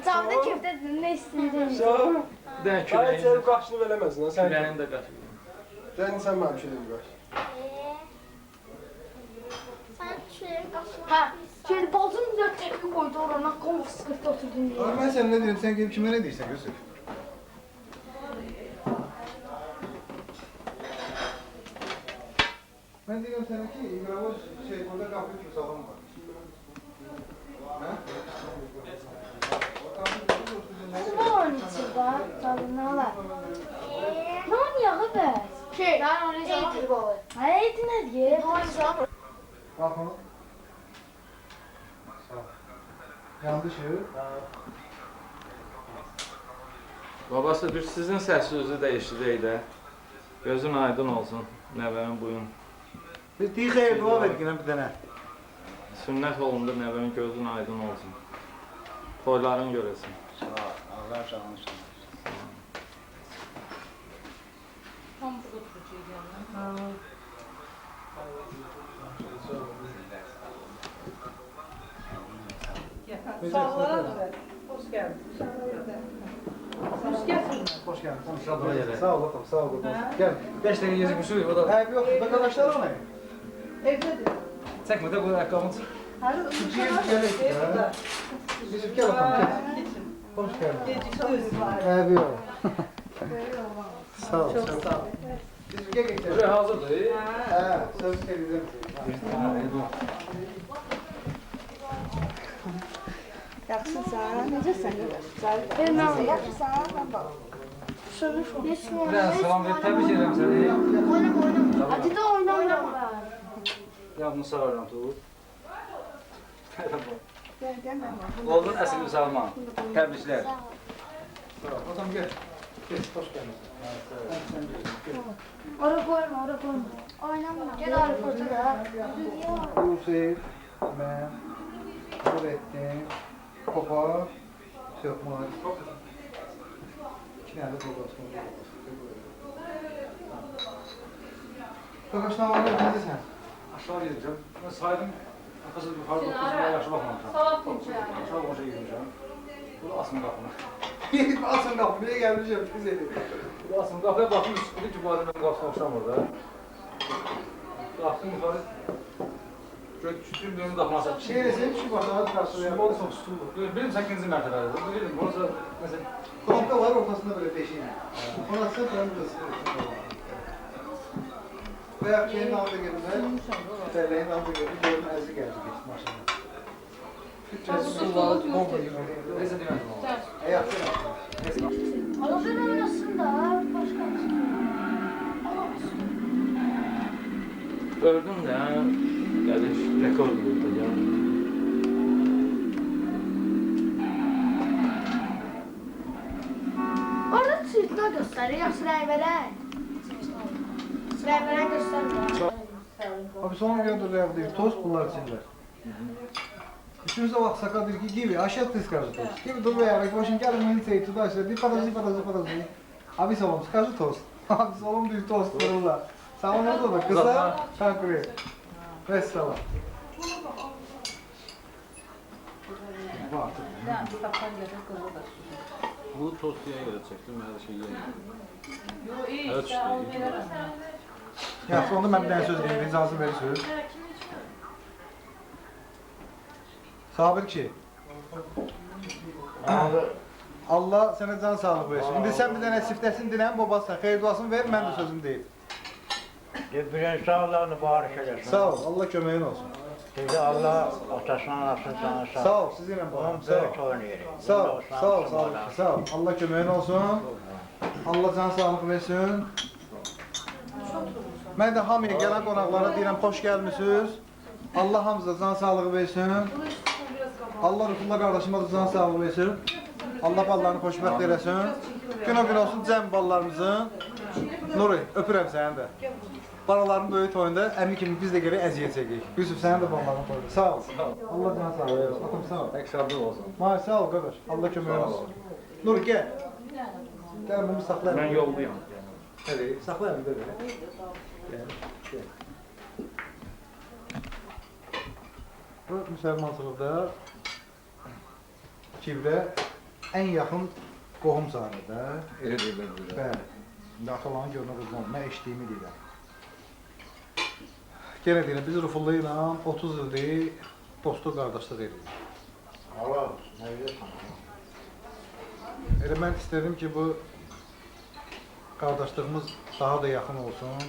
[SPEAKER 7] Tavada köfte ne istedin?
[SPEAKER 4] Bir dənə
[SPEAKER 6] Hayır,
[SPEAKER 4] küləyin.
[SPEAKER 6] senin qaşını verəməzsin. Sen
[SPEAKER 4] Küləyin də qaçır.
[SPEAKER 6] sen mənim kilim qaş.
[SPEAKER 7] Sen şuraya Ha, şöyle bozun dört tepki koydu orana komik sıkıntı oturdun diye.
[SPEAKER 2] Abi ben sana ne diyorum? Sen gelip kime ne diyorsun Yusuf? Ben diyorum sana ki İbrahim şey burada kapı gibi salon var. Ha?
[SPEAKER 7] Ne oynuyorsun da? Tabii ne var? Ne oynuyor be? Şey, ben oynayacağım. Eğitim baba. Hayır, ne diye? Ne oynayacağım?
[SPEAKER 2] Kalk onu. Sağ ol. Yandı ışığı.
[SPEAKER 4] Babası düz sizin səsinizi də eşidək də. Gözün aydın olsun, nəvəmin buyun.
[SPEAKER 2] Bir diye hayır dua ver yine bir tane.
[SPEAKER 4] Sünnət olundu, nəvəmin gözün aydın olsun. Toyların görəsin.
[SPEAKER 2] Sağ ol. Allah canını sağ
[SPEAKER 3] Tam burada oturacağım. Sağlara da ver. Hoş geldin. Hoş geldin.
[SPEAKER 2] Hoş geldin. Sağ ol bakalım, sağ ol bakalım. Gel.
[SPEAKER 1] 5 dəqiqə gecik bir şey o da.
[SPEAKER 2] He yok, arkadaşlar o ne?
[SPEAKER 3] Evdedir.
[SPEAKER 1] Çəkmə də bu ayaqqabını.
[SPEAKER 3] Hadi
[SPEAKER 2] Evde. Yusuf gel bakalım, gel. Hoş geldin.
[SPEAKER 3] Gecikti var.
[SPEAKER 2] He bir ol. Sağ ol.
[SPEAKER 3] Çok sağ ol.
[SPEAKER 2] Yusuf gel gel.
[SPEAKER 1] Buraya hazırdır.
[SPEAKER 2] He, söz geleceğim.
[SPEAKER 7] Yaxşısan, necəsən? Ben yaxşısan, mən bax. Şunu şu.
[SPEAKER 1] Biraz salam ver, təbrik edirəm səni.
[SPEAKER 7] Oynam. Hadi de oynayalım.
[SPEAKER 1] Yadını sağıram tut. Oldun əsl müsəlman. Təbriklər.
[SPEAKER 2] Oğlum gel. Gel, hoş geldin.
[SPEAKER 7] Ora koyma, ora koyma. Oynama. Gel abi ortada.
[SPEAKER 2] Yusuf, ben, Nurettin, Kopa, Sökman. İki tane de babası var. Arkadaşlar var mı? Sen?
[SPEAKER 1] Aşağı gedəcəm. Mən saydım. Arkası yuxarıda 9 yaşa baxmamışam.
[SPEAKER 3] Sabah dinçer.
[SPEAKER 1] Aşağı qoşa girmişəm. Burada asım qapını.
[SPEAKER 2] Asın kapı, niye gelmişim? Biz dedik.
[SPEAKER 1] Burada asım qapıya baxım, üstündə ki, bu adamın qapısına oxşamır da. Qalxdım yuxarı. Bütün dönüm qapına
[SPEAKER 2] Şey resim şu başına karşılıyor.
[SPEAKER 1] Sümbol çox sütundur. Benim 8-ci mərtəbədir. Bilirdim, orada mesela
[SPEAKER 2] Konka var ortasında böyle peşin. Ona sırf ön burası. Veya şeyin altı geldi. Terleğin altı geldi. Görün ezdi geldi.
[SPEAKER 1] suları bomba gibi. Neyse demedim ama.
[SPEAKER 2] Yapsana.
[SPEAKER 7] Ama ben oynasın da başka bir şey.
[SPEAKER 4] Gördün də, gəliş rekord oldu ya.
[SPEAKER 7] Orada çirtna gösteriyor, yoksa rəybərən. Rəybərən göstermiyor.
[SPEAKER 2] Abi sonra gönderiyor diyor. Tost bunlar içinde. Üçümüzde bak sakal diyor ki gibi aşağı skажи tost. Gibi dur veya в общем gelin beni seyir tuda aşağı. Bir подожди. Abi salam skажи tost. Abi salam diyor tost vururlar. Salam oldu da kısa konkurent. Vesselam. Bak.
[SPEAKER 8] Bu tostuya göre çektim, her şeyi yedim.
[SPEAKER 3] Yo iyi,
[SPEAKER 8] Evet,
[SPEAKER 3] sağ ol
[SPEAKER 8] işte.
[SPEAKER 3] verirəm.
[SPEAKER 2] Ya sonunda ben bir tane söz diyeyim, ricası verirsiniz. Sabır ki. Allah sana can sağlık versin. Şimdi sen bir tane siftəsin dilən babasına, xeyir duasını ver, mən də sözüm deyim.
[SPEAKER 9] Birinci sağlığını bağırış eləsin.
[SPEAKER 2] Sağ ol, Allah köməyin olsun.
[SPEAKER 9] Sizi Allah atasını anasını sana sağ.
[SPEAKER 2] Sağ ol, sizinlə bağlı. Sağ ol.
[SPEAKER 9] Böyük oynayırıq.
[SPEAKER 2] Sağ ol, sağ ol, sağ ol. Allah köməyin olsun. Allah can sağlık versin. Mən də hamıya gələn qonaqlara deyirəm, xoş gəlmisiniz. Allah hamımıza can sağlığı versin. Allah Rüfullah qardaşıma da can sağlığı versin. Allah ballarını xoşbəxt eləsin. Gün o gün olsun cəm ballarımızın. Nuri, öpürəm səni də. Balaların böyük toyunda əmi kimi biz də gələk əziyyət çəkək. Yusuf, sənin də balaların toyunda. Sağ ol. Allah can sağlığı versin. Atam sağ ol.
[SPEAKER 4] Əksarlı olsun.
[SPEAKER 2] May, sağ ol qardaş. Allah köməyin olsun. Nuri, gəl. Gəl, bunu saxlayalım.
[SPEAKER 4] Mən yolluyam.
[SPEAKER 2] Hadi, saxlayalım belə. Gəl, gəl. Bu müsəlmançılıqda Kibrə ən yaxın qohum sayılır da.
[SPEAKER 6] Elə deyirlər bizə.
[SPEAKER 2] Bəli. İndi ataların görünə qızmam, mən eşitdiyimi deyirəm. Yenə deyirəm, biz Rufullu ilə 30 ildir dostluq, qardaşlıq edirik.
[SPEAKER 9] Allah nə edirsən?
[SPEAKER 2] Elə mən istədim ki, bu qardaşlığımız daha da yaxın olsun.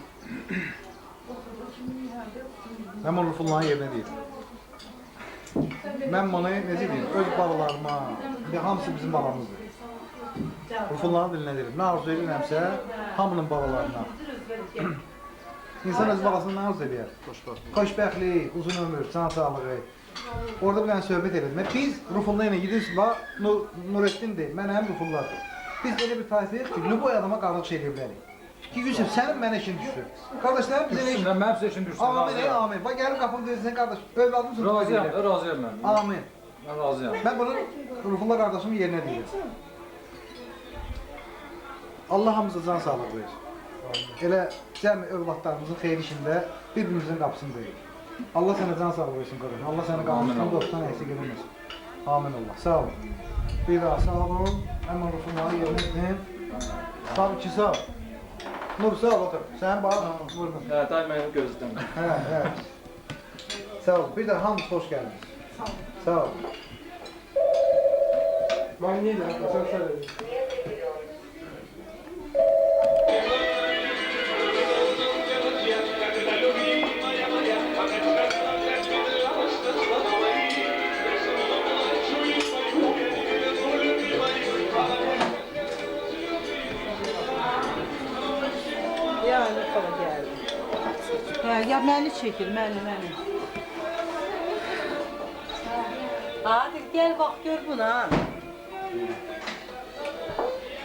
[SPEAKER 2] Mən onu Rufullu'nun yerinə deyirəm. Mən bunu necə deyim, öz balalarıma, hamısı bizim balamızdır. Rufullu'nun dilinə deyirəm. Nə arzu edirəmsə, hamının balalarına. İnsan öz balasını nə arzu edir? Xoşbəxtlik, uzun ömür, can sağlığı. Orada bir dənə söhbət elədim. Biz Rufullu ilə gidirsiniz, Nurettindir, mənəm Rufullu'dur. Biz elə bir tayfayıq ki, Lüboy adama qarlıq şey edə bilərik. Ki, Yusuf, sənin mənə işin düşür. Qardaşlarım bizə nə işin?
[SPEAKER 6] Düşsün, mənim seçim düşsün.
[SPEAKER 2] Amin, amin. Bax, gəlib qapını deyirsən, qardaş, övladımsın.
[SPEAKER 6] Razıyam, razıyam mən.
[SPEAKER 2] Amin.
[SPEAKER 6] Mən razıyam.
[SPEAKER 2] Mən bunu Rufullah qardaşımın yerinə deyirəm. Allah hamımıza can sağlıq verir. Elə cəmi övladlarımızın xeyri işində bir-birimizin qapısını döyür. Allah sənə can sağlıq versin qardaşım. Allah səni qardaşdan dostdan eksik eləməsin. Amin Allah. Sağ olun. Bir daha sağ olun. Həmən Rufullahı yerinə edin. Tabii ki, sağ ol. Nur, sağ ol, otur. Sən bax, vurdun.
[SPEAKER 4] Hə, day məni gözləm.
[SPEAKER 2] Hə. Sağ ol. Bir də hamınız xoş gəldiniz. Sağ ol. Mən niyə də? Sən söylə.
[SPEAKER 3] Yani falan geldi. Ya məni çəkir, məni. Hadi gel bak gör buna.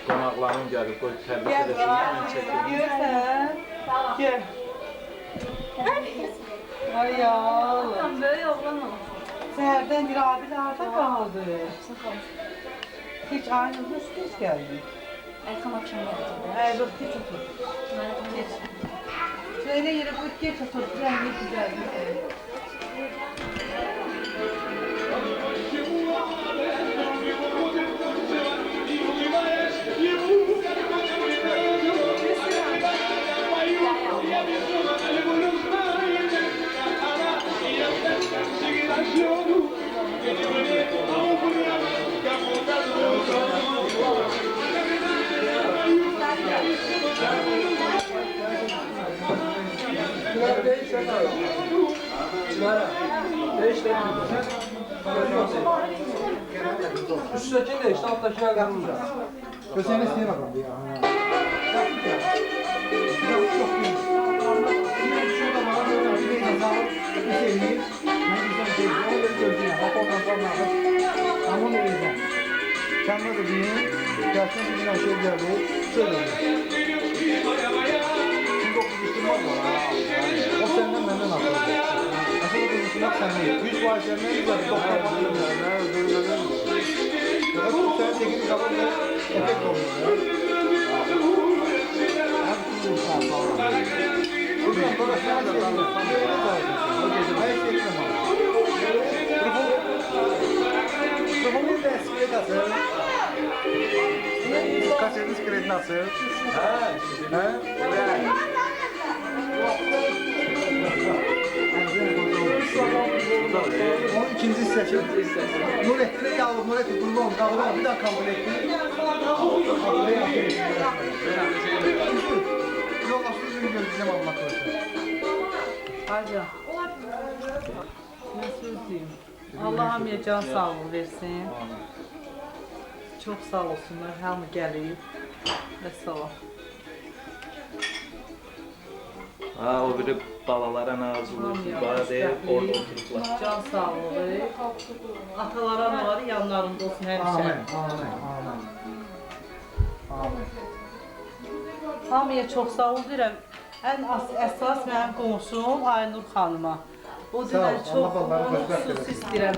[SPEAKER 4] Qonaqlarım gəlib, qoy təbrik
[SPEAKER 3] Gel
[SPEAKER 4] edəsinlər,
[SPEAKER 3] bak.
[SPEAKER 4] mən çəkim.
[SPEAKER 3] Görsən. Gel. Ay ya Allah.
[SPEAKER 7] Böyle oğlan olmuş.
[SPEAKER 3] Səhərdən bir abilərdə qaldı. Hiç ayrılmış, hiç geldi.
[SPEAKER 7] Erkan akşam geldi.
[SPEAKER 3] Ayrılıp geç otur. Geç. Söyle yere bu geç otur. Güzel.
[SPEAKER 6] Üstdəkini də işte, alttakiler qalınca.
[SPEAKER 2] Gösterine isteye bakalım bir ya. Sen ne dedin? Gerçekten bir gün şey geldi. Şöyle oldu. Şimdi okul üstüne olmaz mı? O senden benden asıldı. Asıl konuşmak senden. 100 var senden güzel. 90 var senden. Ya bu sen 8 zaman da efekt oluyor. Hem kuruluşlar falan. Buradan sonra sen de kalırsan böyle kalıyorsun. O gece ben çekmem abi. Mikrofonu da eskiye nasıl? Kaçırdınız kredi nasıl? Ha? Evet. O ikinci hissesi. Nurettin'e yavrum, Nurettin kurban, kavram bir daha kabul etti. Yok aslında ürün göreceğim Allah korusun.
[SPEAKER 3] Hacı. Ne söyleyeyim? Allah hamıya can sağlığı versin. Çok sağ olsunlar, hamı gəlir. Və sağ ol.
[SPEAKER 4] Ha, o biri balalara nazlı var deyib, orada oturublar.
[SPEAKER 3] Can sağlığı. Atalar, anaları yanlarında olsun həmişə.
[SPEAKER 2] Amin, amin, amin. Amin.
[SPEAKER 3] Hamıya çox sağ ol deyirəm. Ən əsas mənim qonşum Aynur xanıma. O deyirəm çox xüsusi istəyirəm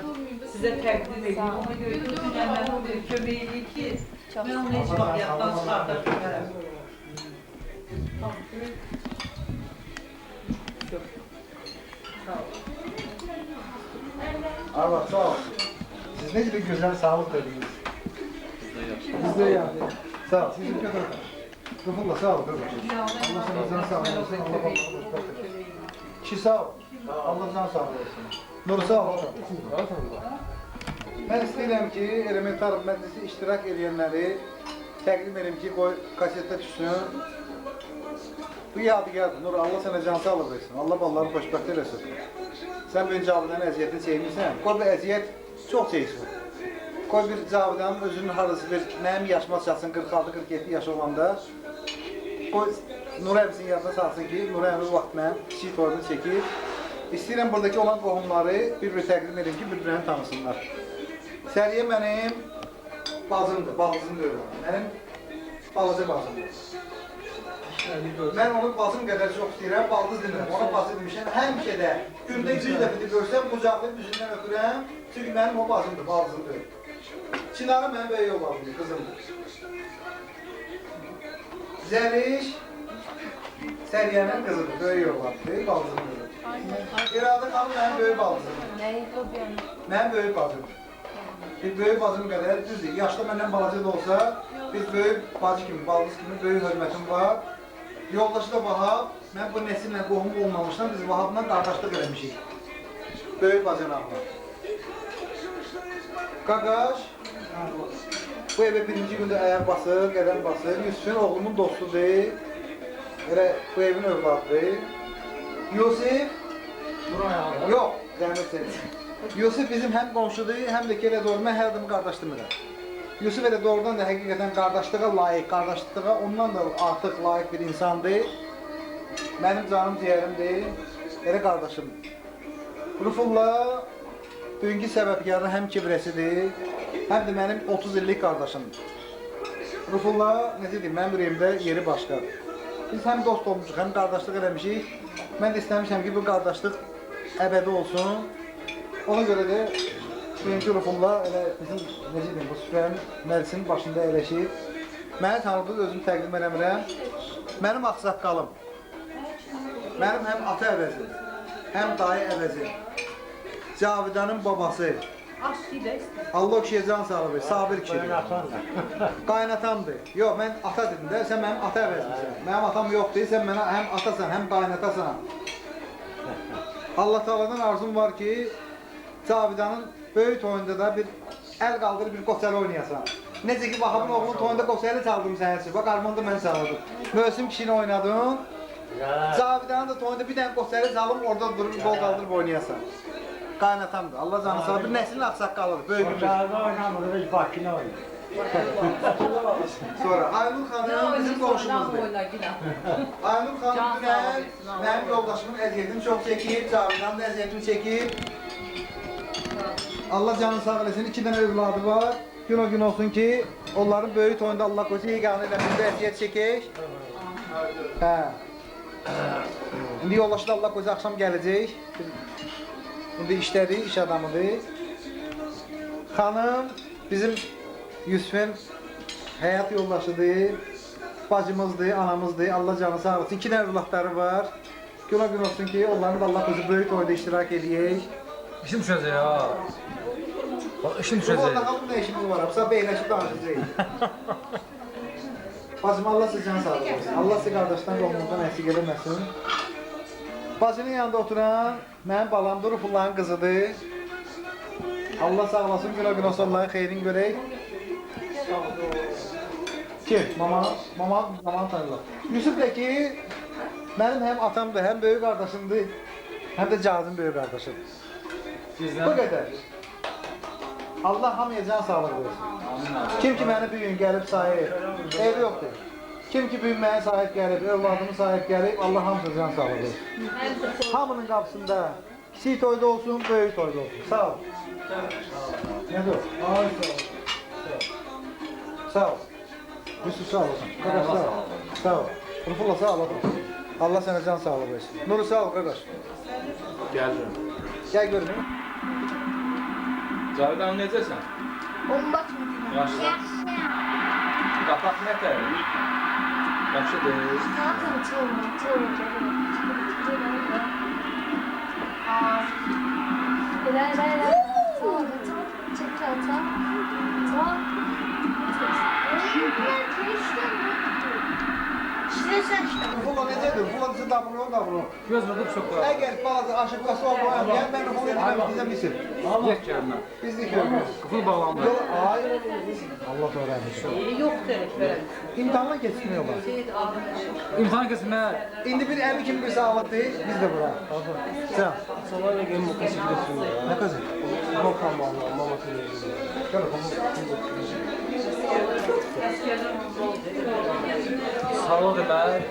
[SPEAKER 3] sizə təqdim edeyim. Ona görə ki, dünən mənə o bir kömək eləyir ki, mən onu heç vaxt yaddan çıxarda bilmərəm. Sağ ol.
[SPEAKER 2] Allah sağ ol. Siz ne gibi güzel sağlık dediniz. Bizde yani. Sağ ol. Sizin kadar. Kıfırla sağ ol kardeşim. Allah sana can sağ olasın. Allah bakalım. Kişi sağ ol. Allah can sağ olasın. Nuru sağ ol. Ben istəyirəm ki, elementar məclisi iştirak edənləri təqdim edim ki, qoy kasetdə düşsün. Bu yadigardır. Nur, Allah sənə can sağlıq versin. Allah balları xoşbəxt eləsin. Sən bir Cavidanın əziyyətini çəkmirsən. Qoy bir əziyyət çox çəksin. Qoy bir Cavidanın özünün harasıdır, mənim yaşıma çatsın 46-47 yaş olanda. Qoy Nur əmsin yadına salsın ki, Nur əmi bu vaxt mənim kiçik toyunu çəkir. İstəyirəm buradakı olan qohumları bir-bir təqdim edim ki, bir-birini tanısınlar. Səriyə mənim bacımdır, baldızım deyil. Mənim balaca bacımdır. Mən onu bacım qədər çox istəyirəm, baldız demirəm. Ona bacı demişəm, həmişə də gündə 100 dəfə də görsəm, qucaqlayıb üzündən öpürəm. Çünki mənim o bacımdır, baldızım deyil. Çinarı mənim böyük oğlandır, qızımdır. Zəliş Səriyənin qızıdır, böyük oğlandır, baldızımdır. İradə xanım mənim böyük baldızımdır. Mənim böyük bacımdır. Bir böyük bacım qədər, düzdür, yaşda məndən balaca da olsa, biz böyük bacı kimi, baldız kimi böyük hörmətim var. Yoldaşı da Vahab, mən bu nəsillə qohum olmamışdan biz Vahabla qardaşlıq eləmişik. Böyük bacanaqla. Qaqaş, bu evə birinci gündə ayaq basır, qədəm basır. Yusuf'un oğlumun dostudur. Elə bu evin övladıdır. Yusuf, yox, zəhmət seyir. Yusuf bizim həm qonşudur, həm də ki elə doğru, mən hər adamı qardaşdırmıram. Yusuf elə doğrudan da həqiqətən qardaşlığa layiq, qardaşlığa ondan da artıq layiq bir insandır. Mənim canım ciyərimdir, elə qardaşımdır. Rufulla bugünkü səbəbkarın həm kibrəsidir, həm də mənim 30 illik qardaşımdır. Rufulla, necə deyim, mənim ürəyimdə yeri başqadır. Biz həm dost olmuşuq, həm qardaşlıq eləmişik. Mən də istəmişəm ki, bu qardaşlıq əbədi olsun. Ona görə də bugünkü Rufulla elə bizim, necə deyim, bu süfrənin məclisinin başında əyləşib. Məni tanıdınız, özümü təqdim eləmirəm. Mənim ağsaqqalım, mənim həm ata əvəzim, həm dayı əvəzim, Cavidanın babası, Allah o kişiyə can sağlığı verir, Sabir kişidir. Qaynatamdır. Yox, mən ata dedim də, sən mənim ata əvəzimsən. Mənim atam yoxdur, sən mənə həm atasan, həm qaynatasan. Allah Taala'dan arzum var ki, Cavidanın böyük toyunda da bir əl qaldırıb bir qoçəli oynayasan. Necə ki, Vahabın oğlunun toyunda qoçəli çaldım sənə üçün. Bax, Armanda mən çaldım. Möhsüm kişini oynadın. Cavidanın da toyunda bir dənə qoçəli çalım, orada durub qol qaldırıb oynayasan. Qaynatamdır. Allah canı sağ olsun. Bir nəslin ağsaqqalıdır. Böyük bir.
[SPEAKER 9] Aşağıda oynamır, biz başına oynayır.
[SPEAKER 2] Sonra Aynur xanım bizim qonşumuzdur. Aynur xanım dünən mənim yoldaşımın əziyyətini çox çəkib, Cavidanın da əziyyətini çəkib. Allah canını sağ eləsin, 2 dənə övladı var. Gün o gün olsun ki, onların böyük toyunda Allah qoysa yeganə eləmində əziyyət çəkək. Hə. İndi yoldaşı da Allah qoysa axşam gələcək. İndi işlədi, iş adamıdır. Xanım bizim Yusuf'un həyat yoldaşıdır. Bacımızdır, anamızdır. Allah canı sağ olsun. 2 dənə övladları var. Günah gün olsun ki, onların da Allah qoysa böyük toyda iştirak edəyək.
[SPEAKER 6] İşim düşəcək ha. İşim
[SPEAKER 2] Bu
[SPEAKER 6] düşəcək.
[SPEAKER 2] arada hamı nə işimiz var? Absa beyləşib danışacaq. Bacım Allah sizə can sağlık olsun. Allah sizə qardaşdan qohumuzdan əksik eləməsin. Bacının yanında oturan mənim balam Durufullahın qızıdır. Allah sağ olasın, günə olsun, xeyrin görək. Kim? Mamanı tanırlar. Yusuf da ki, mənim həm atamdır, həm böyük qardaşımdır, həm də Cazın böyük qardaşıdır. Bu qədər. Allah hamıya can sağlık versin. Kim ki məni bir gün gəlib sahib, evi yoxdur. Kim ki bir gün mənə sahib gəlib, övladımı sahib gəlib, Allah hamıya can sağlık versin. Hamının qapısında kiçik toyda olsun, böyük toyda olsun. Sağ ol. Nədir o? Ay sağ ol. Sağ ol. Yusuf sağ olasın. Qardaş sağ ol. Sağ ol. Rufulla sağ olasın. Allah sənə can sağlık versin. Nuru sağ ol qardaş.
[SPEAKER 4] Gəlirəm.
[SPEAKER 2] Gəl görün.
[SPEAKER 4] Cavid hanım necəsən?
[SPEAKER 7] Bomba.
[SPEAKER 4] Yaxşı. Qapaq nətər? Yaxşıdır.
[SPEAKER 2] Rufulla necədir? Rufulla bizə davrıyor.
[SPEAKER 6] Göz vurduq çox var.
[SPEAKER 2] Əgər bazı aşıqası olmayan, yəni mən Rufulla demək bizə misir.
[SPEAKER 6] Get gəlmə.
[SPEAKER 2] Biz də görmüyoruz.
[SPEAKER 6] Qıfıl bağlandı.
[SPEAKER 2] Yok, hayır. Allah öğrenmiş.
[SPEAKER 3] Yoxdur verəm.
[SPEAKER 2] İmtihanla geçmiyorlar.
[SPEAKER 6] İmtahan kesmə.
[SPEAKER 2] İndi bir evi kim bir sağlık değil, biz de bura. Sen.
[SPEAKER 9] Sonra ne gelin bu kasık
[SPEAKER 2] Ne kızı?
[SPEAKER 9] Bakan vallahi mama kılıyor.
[SPEAKER 2] Gel
[SPEAKER 6] Sağlıq demək.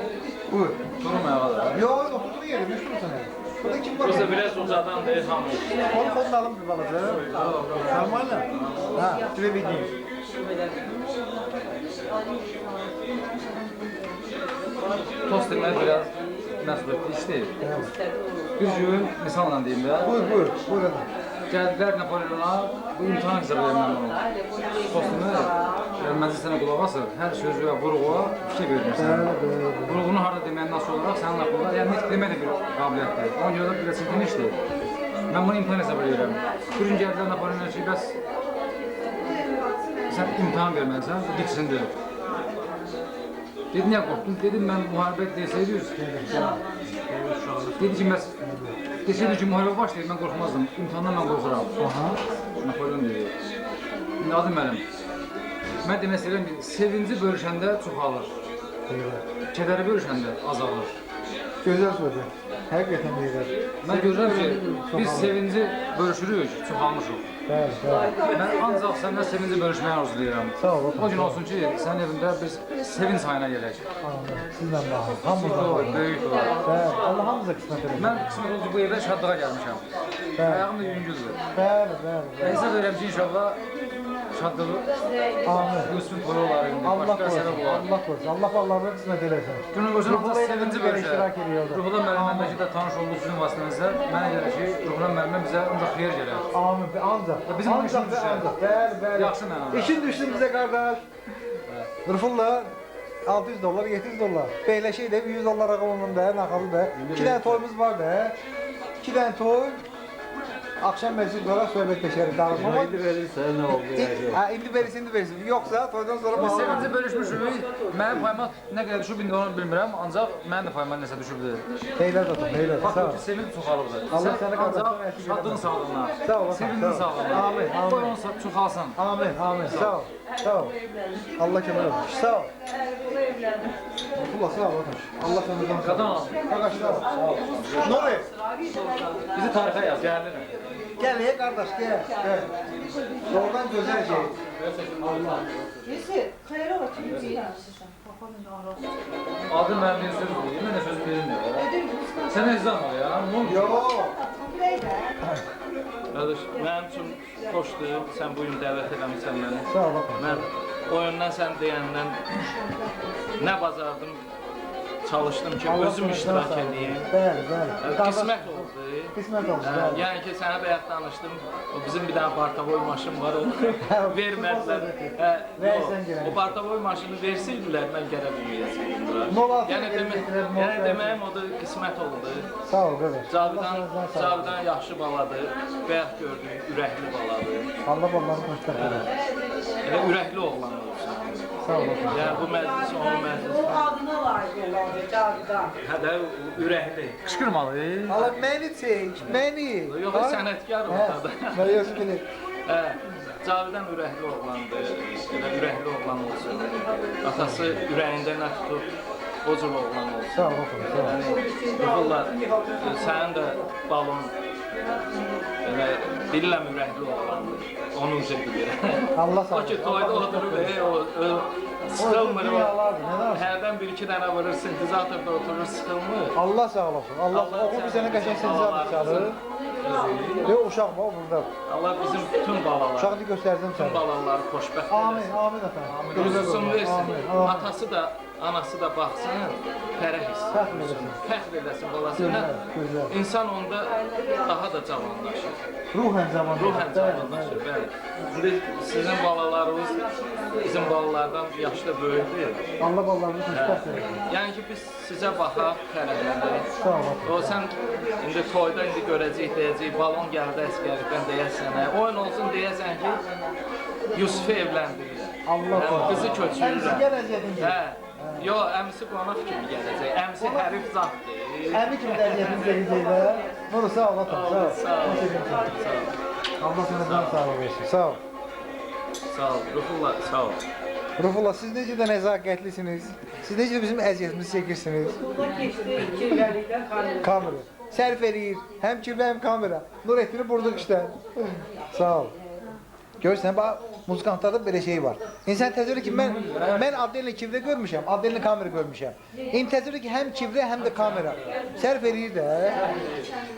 [SPEAKER 2] Buyur.
[SPEAKER 6] Durmayağa da.
[SPEAKER 2] Yok, oturduğun yeri, düştüm sana. Burada kim var?
[SPEAKER 4] Burası biraz uzadan değil hamı.
[SPEAKER 2] Onu kodlayalım bir balaca. Normalde. Ha, şuraya bir giyin.
[SPEAKER 6] Tost demək biraz məsuliyyətli iş deyil. Bir gün misalla deyim də.
[SPEAKER 2] Buyur. Buyur adam.
[SPEAKER 6] Gəldilər Napoleona, bu imtahan hesab edirəm mən onu. Tostunu, məclis sənə qulaq asır, hər sözü və vurğuğa fikir verirsən. Vurğunu harada deməyən nasıl olaraq sənin aklında, yəni nitq demək də bir qabiliyyətdir. Ona görə də biraz çətin işdir. Mən bunu imtahan hesab edirəm. Bir gün gəldilər Napoleona ki, bəs sən imtahan verməlisən, bu diksindir. Dedi, niyə qorxdun? Dedim, mən müharibə desəydiniz. Dedi ki, bəs desəydi ki, müharibə başlayır, mən qorxmazdım. İmtihandan mən qorxuram. Napoleon dedi. İndi adım mənim. Mən demək istəyirəm ki, sevinci bölüşəndə çoxalır. Kədəri bölüşəndə azalır.
[SPEAKER 2] Güzel söyledi. Hakikaten güzel.
[SPEAKER 6] Mən görürəm ki, biz sevinci bölüşürük, çoxalmışıq.
[SPEAKER 2] Bəli.
[SPEAKER 6] Mən ancaq səndən sevinci bölüşməyə arzulayıram.
[SPEAKER 2] Sağ ol.
[SPEAKER 6] O gün olsun ki, sənin evində biz sevinç sayına gələk.
[SPEAKER 2] Sizden bağlı. Hamımızdan bağlı.
[SPEAKER 6] Böyük var.
[SPEAKER 2] Bəli. Allah hamımıza qismət edin.
[SPEAKER 6] Mən qismət oldu bu evdə şadlığa gəlmişəm. Ayağım da yüngüldür.
[SPEAKER 2] Bəli.
[SPEAKER 6] Mən hesab edirəm ki, inşallah şadlığı
[SPEAKER 2] Amin.
[SPEAKER 6] Yusuf'un toyu olar,
[SPEAKER 2] Allah
[SPEAKER 6] başqa
[SPEAKER 2] korusun.
[SPEAKER 6] səbəb olar.
[SPEAKER 2] Allah korusun. Allah vallahi qismət eləsin.
[SPEAKER 6] Günün qoşun
[SPEAKER 2] Ruhullah
[SPEAKER 6] ancaq sevinci
[SPEAKER 2] ilə
[SPEAKER 6] bölüşər.
[SPEAKER 2] iştirak ediyordu.
[SPEAKER 6] Ruhullah müəllimlə bəlkə də tanış olduğu sizin vasitənizlə mənə gəlir ki, Ruhullah müəllimə bizə ancaq xeyir gələr.
[SPEAKER 2] Amin. Ancaq.
[SPEAKER 6] Bizim bu işimiz düşər.
[SPEAKER 2] Bəli.
[SPEAKER 6] Yaxşı mənada.
[SPEAKER 2] İşin düşdü bizə qardaş. Rufulla $600, $700. Beyləşik də $100 rəqəmində, naxalı da. 2 dənə toyumuz var da. 2 dənə toy. Akşam meclis olarak söhbət keçərik, danışmaq.
[SPEAKER 9] İndi verirsən nə oldu?
[SPEAKER 2] Ha, indi verirsin. Yoxsa toydan sonra
[SPEAKER 6] Biz
[SPEAKER 2] bağlı.
[SPEAKER 6] sevinci bölüşmüşük. Mənim payıma nə qədər düşüb indi onu bilmirəm, ancaq mənim də payıma nəsə düşübdür.
[SPEAKER 2] Heylər zaten, heylər.
[SPEAKER 6] Bax,
[SPEAKER 2] Sağ ol.
[SPEAKER 6] sevinç çoxalıbdır.
[SPEAKER 2] Allah
[SPEAKER 6] Sən
[SPEAKER 2] səni
[SPEAKER 6] ancaq
[SPEAKER 2] qardaşına əksik
[SPEAKER 6] şadlığın
[SPEAKER 2] eləməsin.
[SPEAKER 6] sağlığına,
[SPEAKER 2] Sağ ol,
[SPEAKER 6] sevincin
[SPEAKER 2] sağ ol.
[SPEAKER 6] sağlığına.
[SPEAKER 2] Amin, amin.
[SPEAKER 6] Qoyun çoxalsın.
[SPEAKER 2] Amin, amin. Sağ ol. Sağ ol. Allah kömək olsun. Sağ ol. Allah sağ ol. Allah səni razı olsun.
[SPEAKER 6] Qadan
[SPEAKER 2] Qardaş sağ ol. Nə oluyor?
[SPEAKER 6] bizi tarixə yaz, gəlirəm.
[SPEAKER 2] Gel ye kardeş gel. Gel. Doğrudan güzel şey. Allah.
[SPEAKER 6] Adı mənim bir söz deyir, mən də söz verilmir. Sənə izah var ya, nə oldu?
[SPEAKER 2] Yok.
[SPEAKER 4] Qardaş, mənim üçün xoşdur, sən bu gün dəvət eləmişsən məni.
[SPEAKER 2] Sağ ol. Bakalım.
[SPEAKER 4] Mən oyundan sən deyəndən nə bacardım çalışdım ki özüm iştirak edeyim.
[SPEAKER 2] Bəli, bəli.
[SPEAKER 4] Qismət oldu.
[SPEAKER 2] Qismət oldu,
[SPEAKER 4] Hə,
[SPEAKER 2] bəli.
[SPEAKER 4] yəni ki, sənə bayaq danışdım. O bizim bir dənə partavoy maşın var, onu vermədilər. Hə,
[SPEAKER 2] Versən gələn.
[SPEAKER 4] o partavoy maşını versiydilər, mən gələ bilməyəcəydim bura.
[SPEAKER 2] Nolası
[SPEAKER 4] Yəni deməyim o da qismət oldu.
[SPEAKER 2] Sağ ol, qardaş.
[SPEAKER 4] Cavidan yaxşı baladır, bayaq gördük, ürəkli baladır.
[SPEAKER 2] Allah onları xoşbəxt eləsin.
[SPEAKER 4] Elə ürəkli oğlan olsun.
[SPEAKER 2] Sağ ol.
[SPEAKER 4] Yəni bu məclis onun
[SPEAKER 3] O
[SPEAKER 4] məclisi.
[SPEAKER 3] adına layiq olan Cavidan.
[SPEAKER 4] Hə də ürəkli.
[SPEAKER 6] Qışqırmalı.
[SPEAKER 2] Allah məni çək, məni.
[SPEAKER 4] Yox, sənətkar ortada.
[SPEAKER 2] Mən yox bilir.
[SPEAKER 4] Hə, Cavidan ürəkli oğlandır. Elə ürəkli oğlan olsun. Atası ürəyində nə tutub, o cür oğlan olsun.
[SPEAKER 2] Sağ ol, sağ ol.
[SPEAKER 4] Valla sənin də balon elə bilirəm ürəkli oğlandır. Onu üzə bilir.
[SPEAKER 2] Allah sağ
[SPEAKER 4] O
[SPEAKER 2] ol.
[SPEAKER 4] ki toyda oturub, o sıxılmır. Hərdən bir-iki dənə vurur, sintezatorda oturur, sıxılmır.
[SPEAKER 2] Allah sağ olasın. Allah oğul bir sənə qəşəng sinizat çalır. Və uşaq var burada.
[SPEAKER 4] Allah bizim bütün balalar,
[SPEAKER 2] Uşağı göstərdim
[SPEAKER 4] bütün
[SPEAKER 2] sənə.
[SPEAKER 4] balaları xoşbəxt
[SPEAKER 2] Amin,
[SPEAKER 4] eləsin.
[SPEAKER 2] amin efendim.
[SPEAKER 4] Gözüsün versin.
[SPEAKER 2] Amin, amin.
[SPEAKER 4] Atası da, anası da baxsın, fərəh hiss
[SPEAKER 2] Fəxr eləsin.
[SPEAKER 4] fəxr eləsin balasına.
[SPEAKER 2] Gözəl.
[SPEAKER 4] İnsan onda daha da cavanlaşır.
[SPEAKER 2] Ruhen zaman.
[SPEAKER 4] Ruhen cavanlaşır, bəli. İndi sizin balalarınız bizim balalardan yaşda böyükdür.
[SPEAKER 2] Allah ballarını xoşbəxt eləsin.
[SPEAKER 4] Yəni ki, biz sizə baxaq, fərəhləndik.
[SPEAKER 2] Sağ ol.
[SPEAKER 4] O sən indi toyda indi görəcəyik, deyəcəyik, balon gəldi əsgərlikdən deyəsən, oyun olsun deyəsən ki, Yusufu evləndirirlər.
[SPEAKER 2] Allah
[SPEAKER 4] Yəni, qızı
[SPEAKER 2] Əmsi
[SPEAKER 4] köçürürlər.
[SPEAKER 2] gələcəkdin.
[SPEAKER 4] Hə. Yo, əmisi qonaq kimi gələcək. Əmisi hərif zatdır.
[SPEAKER 2] Əmi kimi dəriyyətini çəkəcəklər. Nuru sağ ol, atam. Sağ ol.
[SPEAKER 4] Sağ ol.
[SPEAKER 2] Sağ ol. Allah sənə can sağlığı versin. Sağ ol.
[SPEAKER 4] Sağ ol. Ruhullah, sağ ol.
[SPEAKER 2] Rufullah, siz necə də nəzakətlisiniz? Siz necə də bizim əziyyətimizi çəkirsiniz?
[SPEAKER 3] Burada keçdi kirvəlikdən kamera.
[SPEAKER 2] Kamera. Sərf eləyir. Həm kirvə, həm kamera. Nurettin'i vurduq işte. Sağ ol. Görürsən, bax, muzikantlarda belə şey var. İnsan təsəvvür ki, mən Abdel'lə kivrə görmüşəm, Abdel'lə kamera görmüşəm. İndi təsəvvür ki, həm kivrə, həm də kamera. Sərf eləyir də.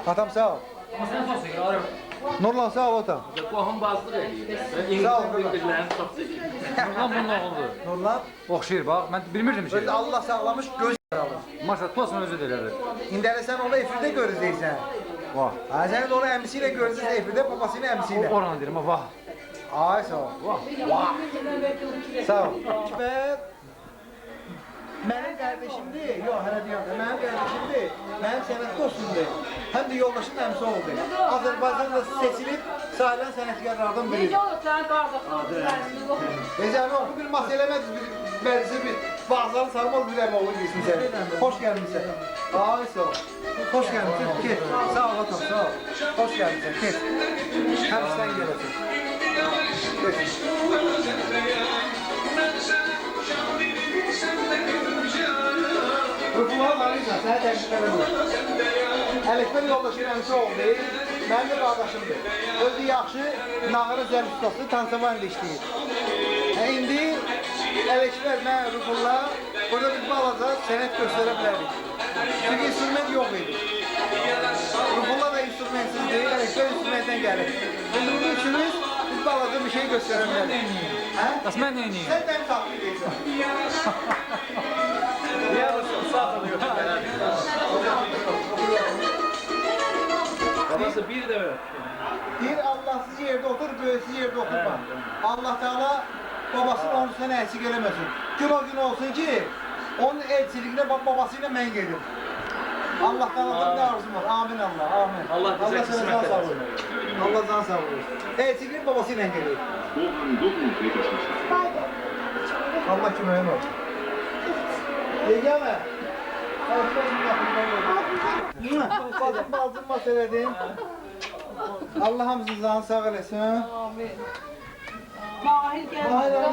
[SPEAKER 2] Atam, sağ ol. Nurlan, sağ ol, atam.
[SPEAKER 4] Qohum bazlıq edir.
[SPEAKER 2] Sağ ol,
[SPEAKER 4] Bir-birlərini çox seçir.
[SPEAKER 6] Nurlan bunun oğludur.
[SPEAKER 2] Nurlan,
[SPEAKER 6] Oxşayır bax, mən bilmirdim şey.
[SPEAKER 2] özü Allah sağlamış, göz alır.
[SPEAKER 6] Maşallah, tosma özü də elədir.
[SPEAKER 2] İndi hələ sən onu efirdə görəcəksən.
[SPEAKER 6] Vah.
[SPEAKER 2] Ha, sən də onu əmisi ilə görəcəksən efirdə, babası ilə əmisi ilə.
[SPEAKER 6] Oranı deyirəm, vah.
[SPEAKER 2] Ay, sağ ol. Vah. Sağ ol. Və mənim qardaşımdır, yox, hələ deyəm də, mənim qardaşımdır, mənim sənət dostumdur, həm də yoldaşım əmsi oldu. Azərbaycanda seçilib, sayılan sənətkarlardan biri.
[SPEAKER 3] Necə olur sənin qardaşın?
[SPEAKER 2] Necəmi oxu bir mas eləmədiz, bir mərzi bir bağzalı sarmaz bir əmi oğlu giysin səni. Xoş gəlmişsən. Ay, sağ ol. Xoş gəlmişsən, get. Sağ ol, atam, sağ ol. Xoş gəlmişsən, get. Həm sən gələsin. Rufullah Larisa, sənə təşkil edəməm. Ələkbər yoldaşı əmsi oldu, mənim də qardaşımdır. Özü yaxşı, nağırı zəl ustası, tansamanla işləyir. İndi Ələkbər, mən Rufullah, burada bir balaca sənət göstərə bilərik. Çünki instrument yox idi. Rufullah da instrumentsizdir, Ələkbər instrumentdən gəlir. İndi bunun üçümüz biz balaca bir şey göstərə bilərik.
[SPEAKER 6] Bəs mən neyniyim?
[SPEAKER 2] Sən də tatlı deyirsən.
[SPEAKER 4] Yarısı sağ oluyor. Babası bir de öyle.
[SPEAKER 2] Bir Allahsız yerde otur, böyüksüz yerde oturma. Allah Teala babasının onu sənə eksik eləməsin. Gün o gün olsun ki, onun elçiliğine babasıyla mən gedim. Allah Teala'dan ne arzum var? Amin Allah, amin.
[SPEAKER 4] Allah bize
[SPEAKER 2] sana
[SPEAKER 4] kısmet
[SPEAKER 2] can
[SPEAKER 4] etsin.
[SPEAKER 2] sağlığı. Allah can sağlığı. Elçiliğin babasıyla geliyor. Allah köməyin olsun. Yeganə. Bacım balcım məsələdim. Allah hamısını canı sağ eləsin.
[SPEAKER 3] Amin. Mahir gəlmir.
[SPEAKER 2] Mahir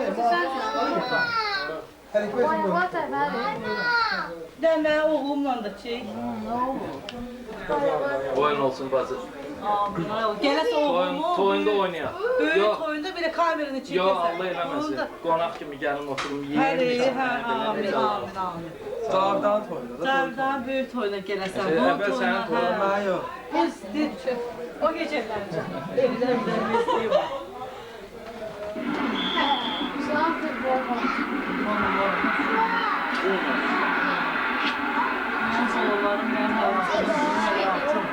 [SPEAKER 3] Mən oğlumla da çək.
[SPEAKER 4] Oyun olsun bazı.
[SPEAKER 3] Amin. Gələsə oğlumu.
[SPEAKER 4] Toyunda oynayaq.
[SPEAKER 3] Böyük toyunda belə kameranı çəkirsən.
[SPEAKER 4] Yo, Allah eləməsin. Qonaq kimi gəlin oturum
[SPEAKER 3] Həli,
[SPEAKER 4] yeyim.
[SPEAKER 3] amin, amin.
[SPEAKER 4] Cavidan toyunda.
[SPEAKER 3] Cavidan böyük toyuna gələsən.
[SPEAKER 4] Əvvəl sənin toyun.
[SPEAKER 3] Mən yox. O gecə evdən istəyim. onların mənim hayatım.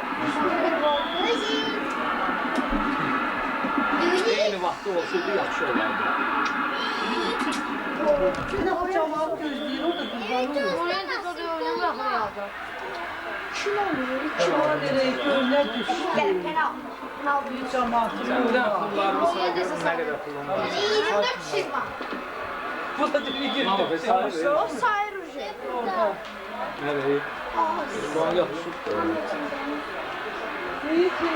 [SPEAKER 4] Eyni vaxtda olsaydı yaxşı olardı.
[SPEAKER 3] Bir də o camaat gözləyir, o da qurban olur.
[SPEAKER 7] Oraya da soruyor, oraya bırakıyor.
[SPEAKER 3] Kim ona verək, göllər düşdü. Bir camaatım
[SPEAKER 4] Səndən
[SPEAKER 3] var.
[SPEAKER 4] pullarını sayıyorum, nə qədər pulun var.
[SPEAKER 7] 24 kişi var.
[SPEAKER 3] Bu da bir
[SPEAKER 4] Ama be sayır.
[SPEAKER 7] O sayır uje.
[SPEAKER 4] Nereye? Şu an yapışık.
[SPEAKER 3] İyi ki.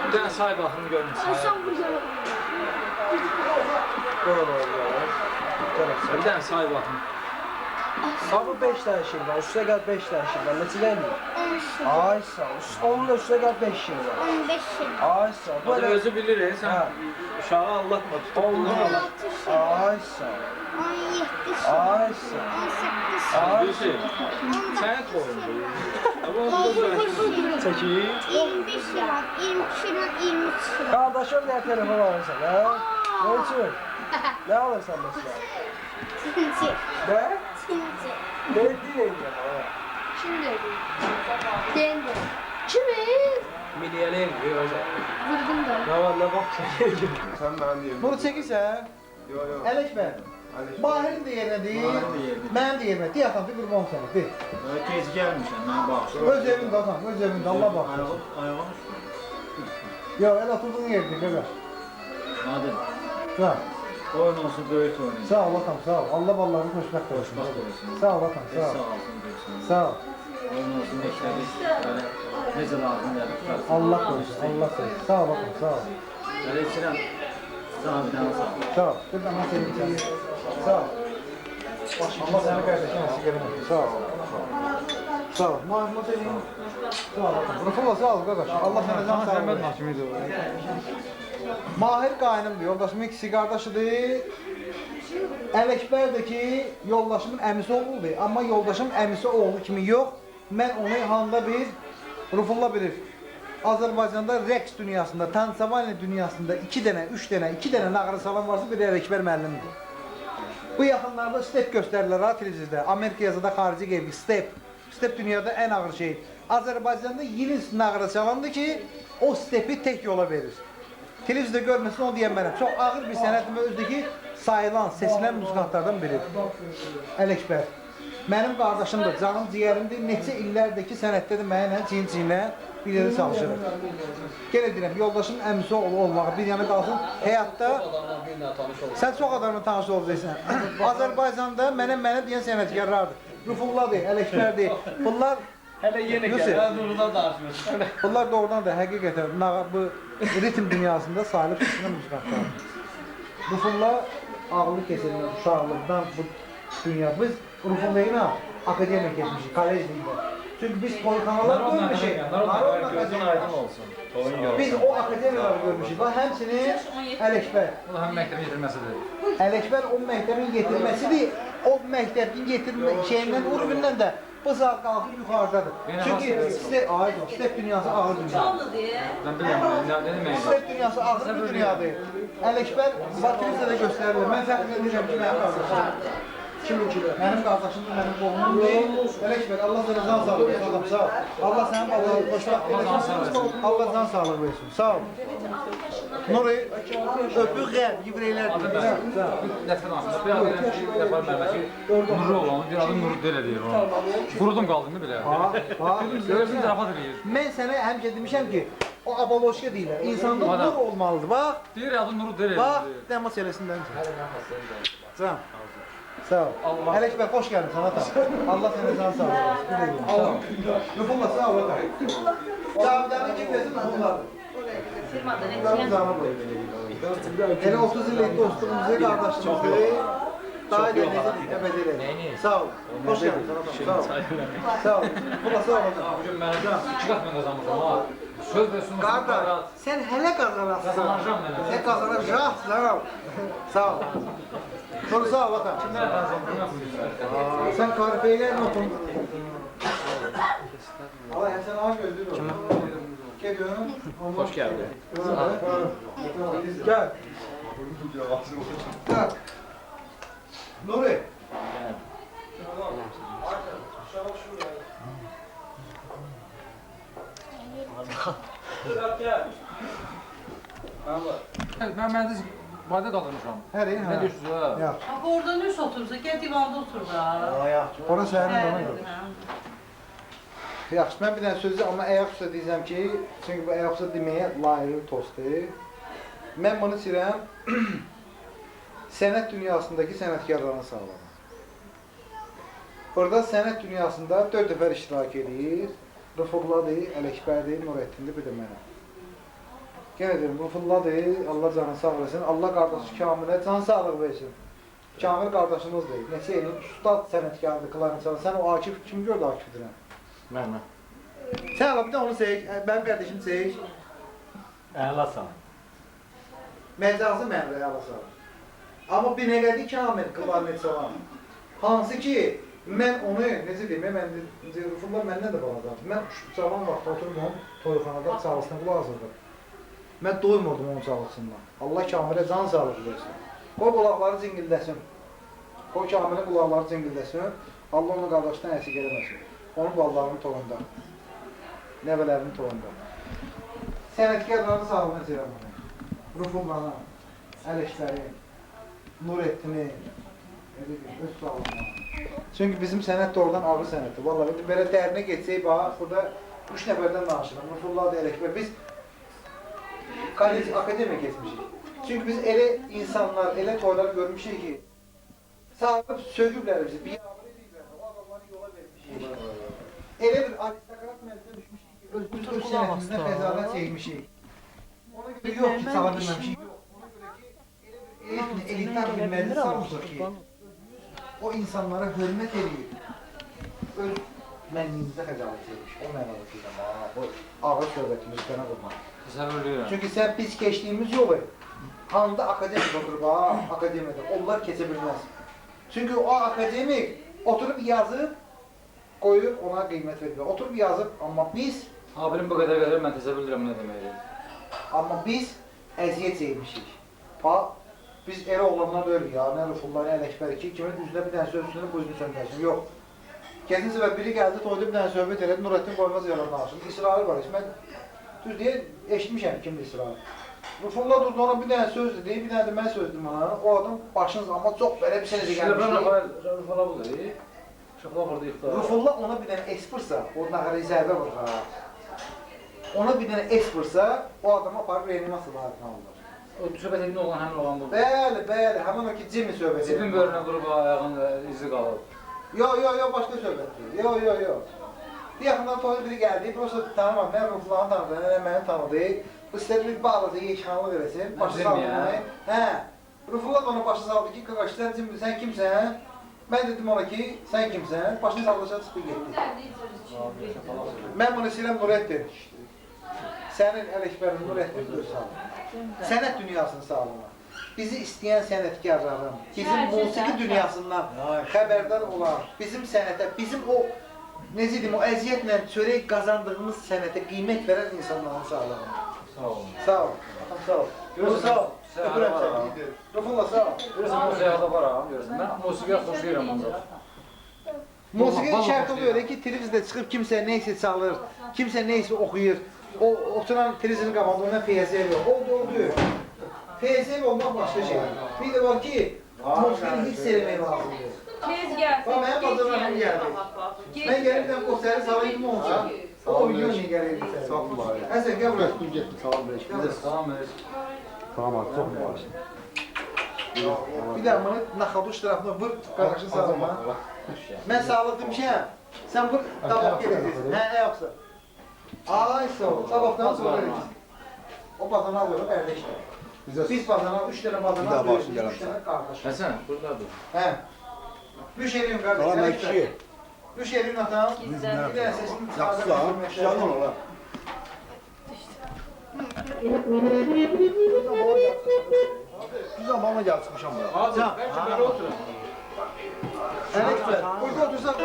[SPEAKER 4] Bir tane say bakın görün say. Bir tane say bakın.
[SPEAKER 9] Abi 5 tane şey var. Üstüne gel 5 tane şey var. Neçə gəlmir?
[SPEAKER 7] 13
[SPEAKER 9] Ay sağ ol. Onun da üstüne gel 5 şey var.
[SPEAKER 7] 15
[SPEAKER 9] Ay sağ ol.
[SPEAKER 4] O da
[SPEAKER 9] Böyle...
[SPEAKER 4] özü bilir sen
[SPEAKER 9] Ha.
[SPEAKER 4] uşağı anlatma tutup
[SPEAKER 9] Allah
[SPEAKER 4] bunu
[SPEAKER 9] Allah. Ay sağ ol.
[SPEAKER 7] 17
[SPEAKER 9] Ay sağ ol. Ay
[SPEAKER 4] Bir şey. Sen koyun. Ama onu da ben.
[SPEAKER 9] Çəkil.
[SPEAKER 7] 25 lira, 22 lira, 23 lira.
[SPEAKER 9] Qardaşım nə telefon alırsan, hə? Ne üçün? Ne alırsan mesela?
[SPEAKER 7] Tinci,
[SPEAKER 9] Ne?
[SPEAKER 7] tinci.
[SPEAKER 9] Ne diyeyim ya?
[SPEAKER 7] Kim dedi? Dendi. Kimi?
[SPEAKER 9] Milyoner diyor hocam.
[SPEAKER 7] Vurdum da.
[SPEAKER 9] Ne var ne bak çekil.
[SPEAKER 2] Sen benim diyeyim.
[SPEAKER 10] Bunu çəkirsən?
[SPEAKER 2] Yok yok.
[SPEAKER 10] Ələkbər. Bahirin deyərinə deyil, mənim deyərimə. Deyəxən bir qurban sənə, de.
[SPEAKER 11] Tez gəlmişəm, mən baxıram.
[SPEAKER 10] Öz evində atan, öz evində, Allah baxsın.
[SPEAKER 11] Ayağım
[SPEAKER 10] Yox, elə oturduğun yerdir, qəqə.
[SPEAKER 11] Adım.
[SPEAKER 10] Sağ
[SPEAKER 11] Oyun olsun, böyük oynayın.
[SPEAKER 10] sağ ol, atam, sağ ol. Allah ballarını xoşbəxt olsun.
[SPEAKER 11] Xoşbaxt olsun.
[SPEAKER 10] Sağ ol, atam, sağ
[SPEAKER 11] Sağ
[SPEAKER 10] ol.
[SPEAKER 11] olsun, böyük
[SPEAKER 10] Sağ ol.
[SPEAKER 11] Oyun olsun, məktəbi belə necə lazım gəlir.
[SPEAKER 10] Allah qoysun, Allah qoysun. Sağ ol, atam, sağ ol.
[SPEAKER 11] Belə içirəm, sahibidən sağ ol.
[SPEAKER 10] Sağ ol. Bir də mən sevinəcəm. Sağ ol. Allah səni qardaşın əsir gəlməsin. Sağ ol. Sağ ol. Mahmud Emin. Sağ ol, atam. Rıfılla, sağ ol, qardaş. Allah sənə can sağ ol. Mahir qaynımdır, yoldaşımın ikisi qardaşıdır. Ələkbər də ki, yoldaşımın əmisi oğludur. Amma yoldaşım əmisi oğlu kimi yox. Mən onu handa bir, Rufulla bilir. Azərbaycanda rəqs dünyasında, Tansavani dünyasında 2 dənə, 3 dənə, 2 dənə nağrı salan varsa bir Ələkbər müəllimdir. Bu yaxınlarda step göstərirlər ha televiziyada. Amerika yazıda xarici qeybi step. Step dünyada ən ağır şey. Azərbaycanda yeni nağrı çalandır ki, o stepi tek yola verir. Televiziyada görməsin onu deyən mənəm. Çox ağır bir sənətim və özdəki sayılan, seçilən muzikantlardan biri. Ələkbər. Mənim qardaşımdır, canım ciyərimdir. Neçə illərdəki sənətdədir mənimlə, çiyin-çiyinlə bir yerdə çalışırıq. Yenə deyirəm, yoldaşımın əmisi oğlu olmağı bir yana qalsın. Həyatda sən çox adamla tanış olacaqsan. Azərbaycanda mənə deyən sənətkarlardır. Rufulladır, Ələkbərdir. Bunlar
[SPEAKER 4] Hələ yeni
[SPEAKER 10] Yusuf.
[SPEAKER 4] gəlir, doğrudan danışmıyorsun.
[SPEAKER 10] Bunlar doğrudan da həqiqətən bu ritm dünyasında sayılıb keçinən muzikantlardır. Rufulla ağlı kesilmə, uşaqlıqdan bu dünya. Biz Rufulla ilə akademiya keçmişik, kolejdə. Çünki biz toyxanalar görmüşük.
[SPEAKER 4] Gözün aydın olsun. Toyun yok.
[SPEAKER 10] Biz o akademiyaları görmüşük. Və həmçinin Ələkbər.
[SPEAKER 4] Bu da həm məktəbin yetirməsidir.
[SPEAKER 10] Ələkbər o məktəbin getirməsidir. O məktəbin getirmə şeyindən, urbindən də bu saat qalxıb yuxarıdadır. Çünki step dünyası ağır dünyadır.
[SPEAKER 4] Ben bilmiyorum, ne demek?
[SPEAKER 10] Step dünyası ağır bir dünyadır. Ələkbər televiziyada göstərilir. Mən fəxr edirəm ki, mənim qardaşım. Kiminkidir? Mənim qardaşımdır, mənim qohumumdur. Ələkbər, Allah sənə can sağlığı versin, adam, sağ ol. Allah sənin babalarını xoşbəxt versin. Allah can sağlığı versin, sağ ol. Nuri, öpük qəlb, yüvrəklər deyir.
[SPEAKER 8] Dəfən açmış. Bir adı bir dəfə mərməki Nurlu olanı, bir adı Nurlu elə deyir ona. Qurudum qaldım da belə. Görürsün zarafat eləyir.
[SPEAKER 10] Mən sənə həmişə demişəm ki, o abaloşka deyirlər. İnsanda nur olmalıdır, bax.
[SPEAKER 8] Deyir adı Nurlu deyir.
[SPEAKER 10] Bax, dəmas eləsindən. Can. Sağ ol. Ələkbər, xoş gəldin sana da. Allah sənə can sağlığı versin. Sağ ol. Yufulla, sağ ol. Cavidanın kim desin, Yufulladır. Elə 30 illik dostluğumuzu, qardaşlığımızı daha edəcək, əbəd edək. Sağ ol. Xoş gəldin sana da. Sağ ol. Yufulla, sağ ol.
[SPEAKER 8] Bugün mənə 2 qat mən qazanmışam ha. Söz versin.
[SPEAKER 10] Qardaş, sən hələ qazanasın.
[SPEAKER 8] Qazanacam mənə.
[SPEAKER 10] Sən qazanacaqsın, sağ ol. Sağ ol. Sonra sağ ol, ata.
[SPEAKER 8] Kimlər qazanmışam?
[SPEAKER 10] Sən karifeylərlə oturun. Allah, sən ağa gözlüyür o. Geliyorum.
[SPEAKER 4] Hoş geldin.
[SPEAKER 10] Gel. Gel. Nuri.
[SPEAKER 8] Mən məndə bayda qaldırmışam.
[SPEAKER 10] Hər
[SPEAKER 8] Nə
[SPEAKER 10] hə.
[SPEAKER 8] diyorsunuz ha?
[SPEAKER 10] Yox.
[SPEAKER 3] Bak orada ne otursa gel divanda otur da.
[SPEAKER 10] Ora sənin də ona görə.
[SPEAKER 3] Hə.
[SPEAKER 10] Yaxşı, mən bir dənə sözü, amma ayaqüstə deyəcəm ki, çünki bu ayaqüstə deməyə layiq tostdur. Mən bunu istəyirəm, sənət dünyasındakı sənətkarların sağlamaq. Burada sənət dünyasında 4 nəfər iştirak edir. Rıfıqladır, Ələkbərdir, Nurəddindir, bir də mənəm. Yenə deyirəm, Rıfıqladır, Allah canını sağ versin, Allah qardaşı Kamilə can sağlıq versin. Kamil qardaşımızdır, neçə elin ustad sənətkardır, klarneçalı. Sən o Akif, kim gördü Akifdirəm?
[SPEAKER 11] Mən.
[SPEAKER 10] Sən ala bir də onu seç, mənim qardaşım seç.
[SPEAKER 11] Əlasan.
[SPEAKER 10] Məcazı mənə əlasan. Amma bir nəqədi Kamil klarneçalı. Hansı ki, mən onu, necə deyim, mən Rıfıqlar məndən də baladır. Mən cavan vaxt oturmam, toyxanada çalısına qulaq asırdım. Mən doymurdum onun çalısından. Allah Kamilə can sağlığı versin. Qoy qulaqları cingildəsin. Qoy Kamilin qulaqları cingildəsin. Allah onu qardaşdan əsik eləməsin. Onun ballarının toyunda. Nəvələrinin toyunda. Sənətkarların sağlığını istəyirəm onu. Rıfıqlarına, Ələkbəri, Nurəddini, öz sağlığına. Çünki bizim sənət də oradan ağır sənətdir. Vallahi belə dərinə getsək, bax, burada 3 nəfərdən danışırıq. Rıfıqlar da Ələkbər. Biz akademiya keçmişik. Çünki biz elə insanlar, elə toylar görmüşük ki, sağlıp sögüblər bizi, biabır ediblər, o adamları yola vermişik. Elə bir aristokrat mənzə düşmüşük ki, öz sənətimizdən fəzalat çəkmişik. Ona görə yox ki, sağa bilməmişik, yox. Ona görə ki, elə bir elitar bir məclis salmışıq ki, o insanlara hörmət edib, öz mənliyimizdə xəcalət çəkmiş. O mənada deyirəm, o ağır söhbətimiz qana qurmaq.
[SPEAKER 8] Təsəvvür edirəm.
[SPEAKER 10] Çünki sən pis keçdiyimiz yolu, anda akademik oturub, akademiyada, onlar keçə bilməz. Çünki o akademik oturub yazıb, qoyub, ona qiymət verir. Oturub yazıb, amma biz...
[SPEAKER 8] Abirim bu qədər verir, mən təsəvvür edirəm nə deməkdir.
[SPEAKER 10] Amma biz əziyyət çəkmişik. Biz elə oğlanlar öyle ya, nə Rıfullar, nə Ələkbər ki, kimin üzünə bir dənə söz üstünü, bu üzünü söndərsin, yox. Keçən səfər biri gəldi, toyda bir dənə söhbət elədi, Nurəddin qoymaz yalan danışım. İsrail var, mən düz deyə eşitmişəm kimdir İsrail. Rıfullar durdu ona bir dənə söz dedi, bir dənə də mən söz dedim ona. O adam başınız amma çox belə bir sənəcə gəlmişdi.
[SPEAKER 8] Rıfullar bu deyil.
[SPEAKER 10] Rıfullar ona bir dənə ekspertsa, o nağarı zərbə vurur ha. Ona bir dənə ekspertsa, o adamı aparıb reanimasiya layiqini alırlar.
[SPEAKER 8] O söhbət edin oğlan həmin oğlan bu.
[SPEAKER 10] Bəli, bəli, həmin o ki Cimmi söhbət edir.
[SPEAKER 8] Cibin bölünə qrubu ayağında izi qalıb.
[SPEAKER 10] Yo, başqa söhbətdir. Yo. Bir yaxından toyda biri gəldi, prosta tanımam, mən Rıfullarını tanıdım, nə məni tanıdı. Bu istədi bir bağladı, yeşanlı verəsin, başı saldı onu. Hə, Rıfullar da ona başı saldı ki, qaqaşlar Cimmi, sən kimsən? Mən dedim ona ki, sən kimsən? Başını sallaşa çıxdı, getdi. Mən bunu istəyirəm Nurəddin. Sənin Ələkbərin Nurəddin öz sağlığına. Sənət dünyasının sağlığına. Bizi istəyən sənətkarların, bizim musiqi dünyasından xəbərdar olan, bizim sənətə, bizim o, necə deyim, o əziyyətlə çörək qazandığımız sənətə qiymət verən insanların sağlığına.
[SPEAKER 8] Sağ olun.
[SPEAKER 10] Sağ ol. Sağ ol. Görürsən, sağ ol. Öpürəm səni. Rıfullah, sağ ol.
[SPEAKER 8] Görürsən, o səyahda var ha, görürsən. Mən musiqiyə xoşlayıram ancaq.
[SPEAKER 10] Musiqi şərt oluyor ki, televizdə çıxıb kimsə neysə çalır, kimsə neysə oxuyur. O oturan televizyon qabağında ona PSL yok. Oldu. PSL olmaq başqa şey. Bir də var ki, musiqini hiç sevmək lazımdır.
[SPEAKER 5] Tez gəlsin.
[SPEAKER 10] Bax, mənim bazarlarım gəldi. Mən gəlib bir dənə konseri salayım mı olacaq? O oynuyor niyə gələyim səni? Sağ olun bari. Həsən, gəl buraya.
[SPEAKER 8] Salam verir. Salam verir.
[SPEAKER 10] Salam abi, çox mübarək. Bir də bunu naxaduş tərəfinə vur, qardaşın sağlığına. Mən sağlıq demişəm, sən vur, tabaq gedəcəksin. Hə, yoxsa? Ay sağ ol, tabaqdan sonra verəcəksin. O badana alıyor, ərləşdir. Biz badana, 3 dənə badana alıyoruz, 3 dənə qardaş.
[SPEAKER 8] Həsən, buradadır.
[SPEAKER 10] Hə. Düş eləyim qardaş, ərləşdir. Düş eləyim atam, bir dənə səsini çağırır. Yaxşı, ola.
[SPEAKER 2] Güzel bana gel çıkmışam buraya.
[SPEAKER 8] Hadi, bəlkə belə oturun.
[SPEAKER 10] Ələkbər, burada otursan.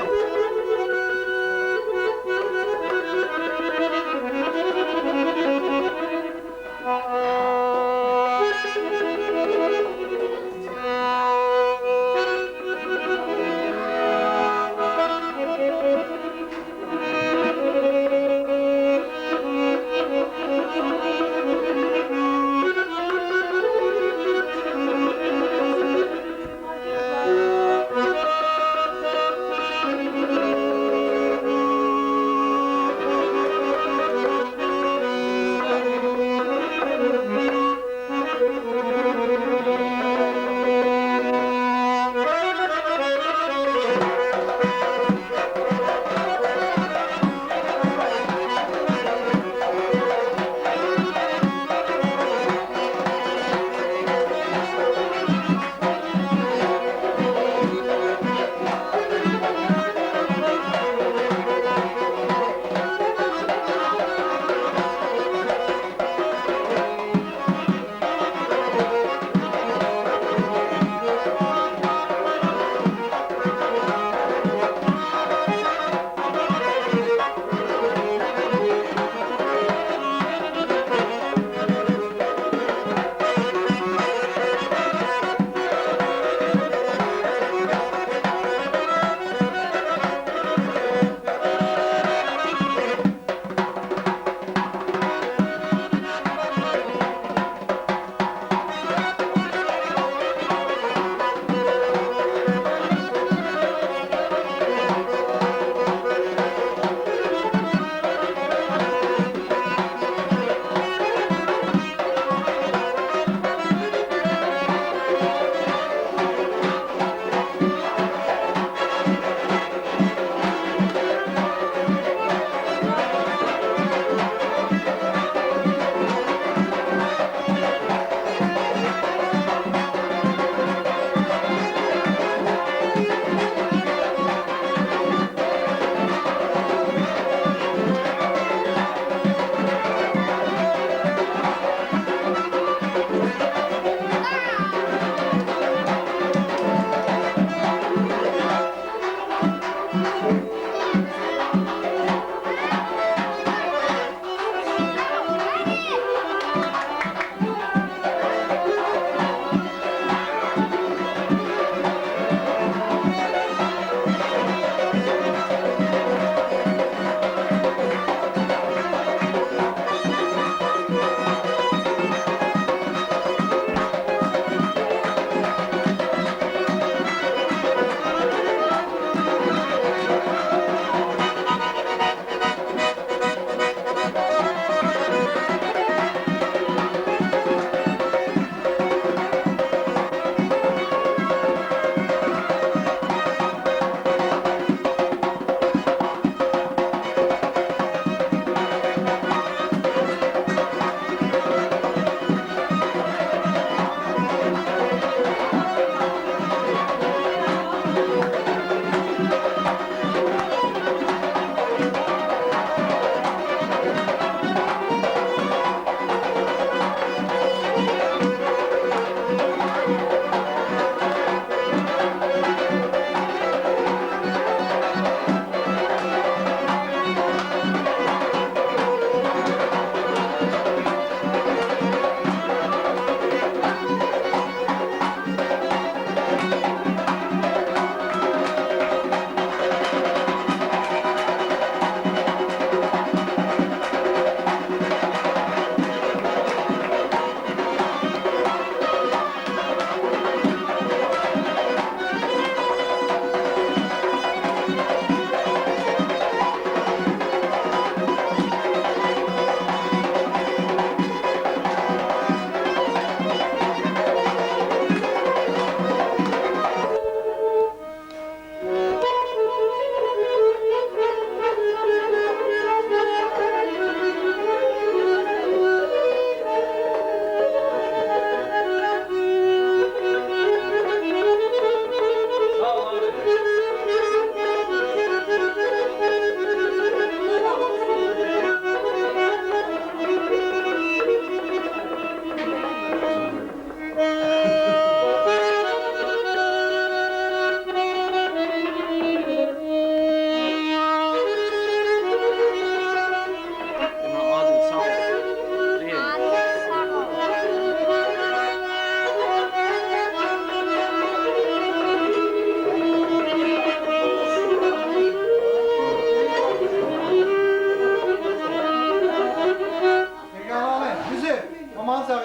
[SPEAKER 10] Aman sağ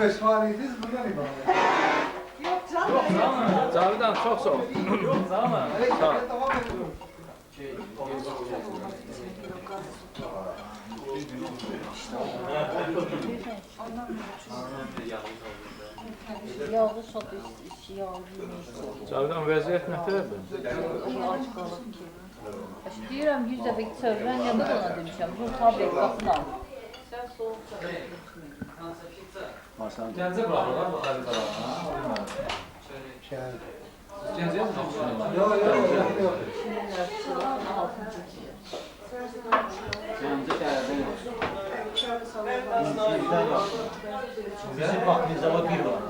[SPEAKER 2] öz faaliyetiniz bundan ibaret.
[SPEAKER 3] Yok canım.
[SPEAKER 4] Cavidan çox sağ ol.
[SPEAKER 8] Yox, zaman.
[SPEAKER 2] Sağ. Devam ediyorum.
[SPEAKER 5] Yağı şotu yağı yemək.
[SPEAKER 4] Cavidan vəziyyət nətərdir?
[SPEAKER 5] Aç qalıb ki. Deyirəm 100 dəfə çevirən ya da ona demişəm. Bu tabii qapını al. Sən soğuk.
[SPEAKER 8] Gəncə buraxırlar bu xəritələrə. Gəncəyə mi baxıyorsunuz?
[SPEAKER 2] Yok.
[SPEAKER 11] Gəncə tərəfdən yoxdur. Bizim vaxtımızda var bir var.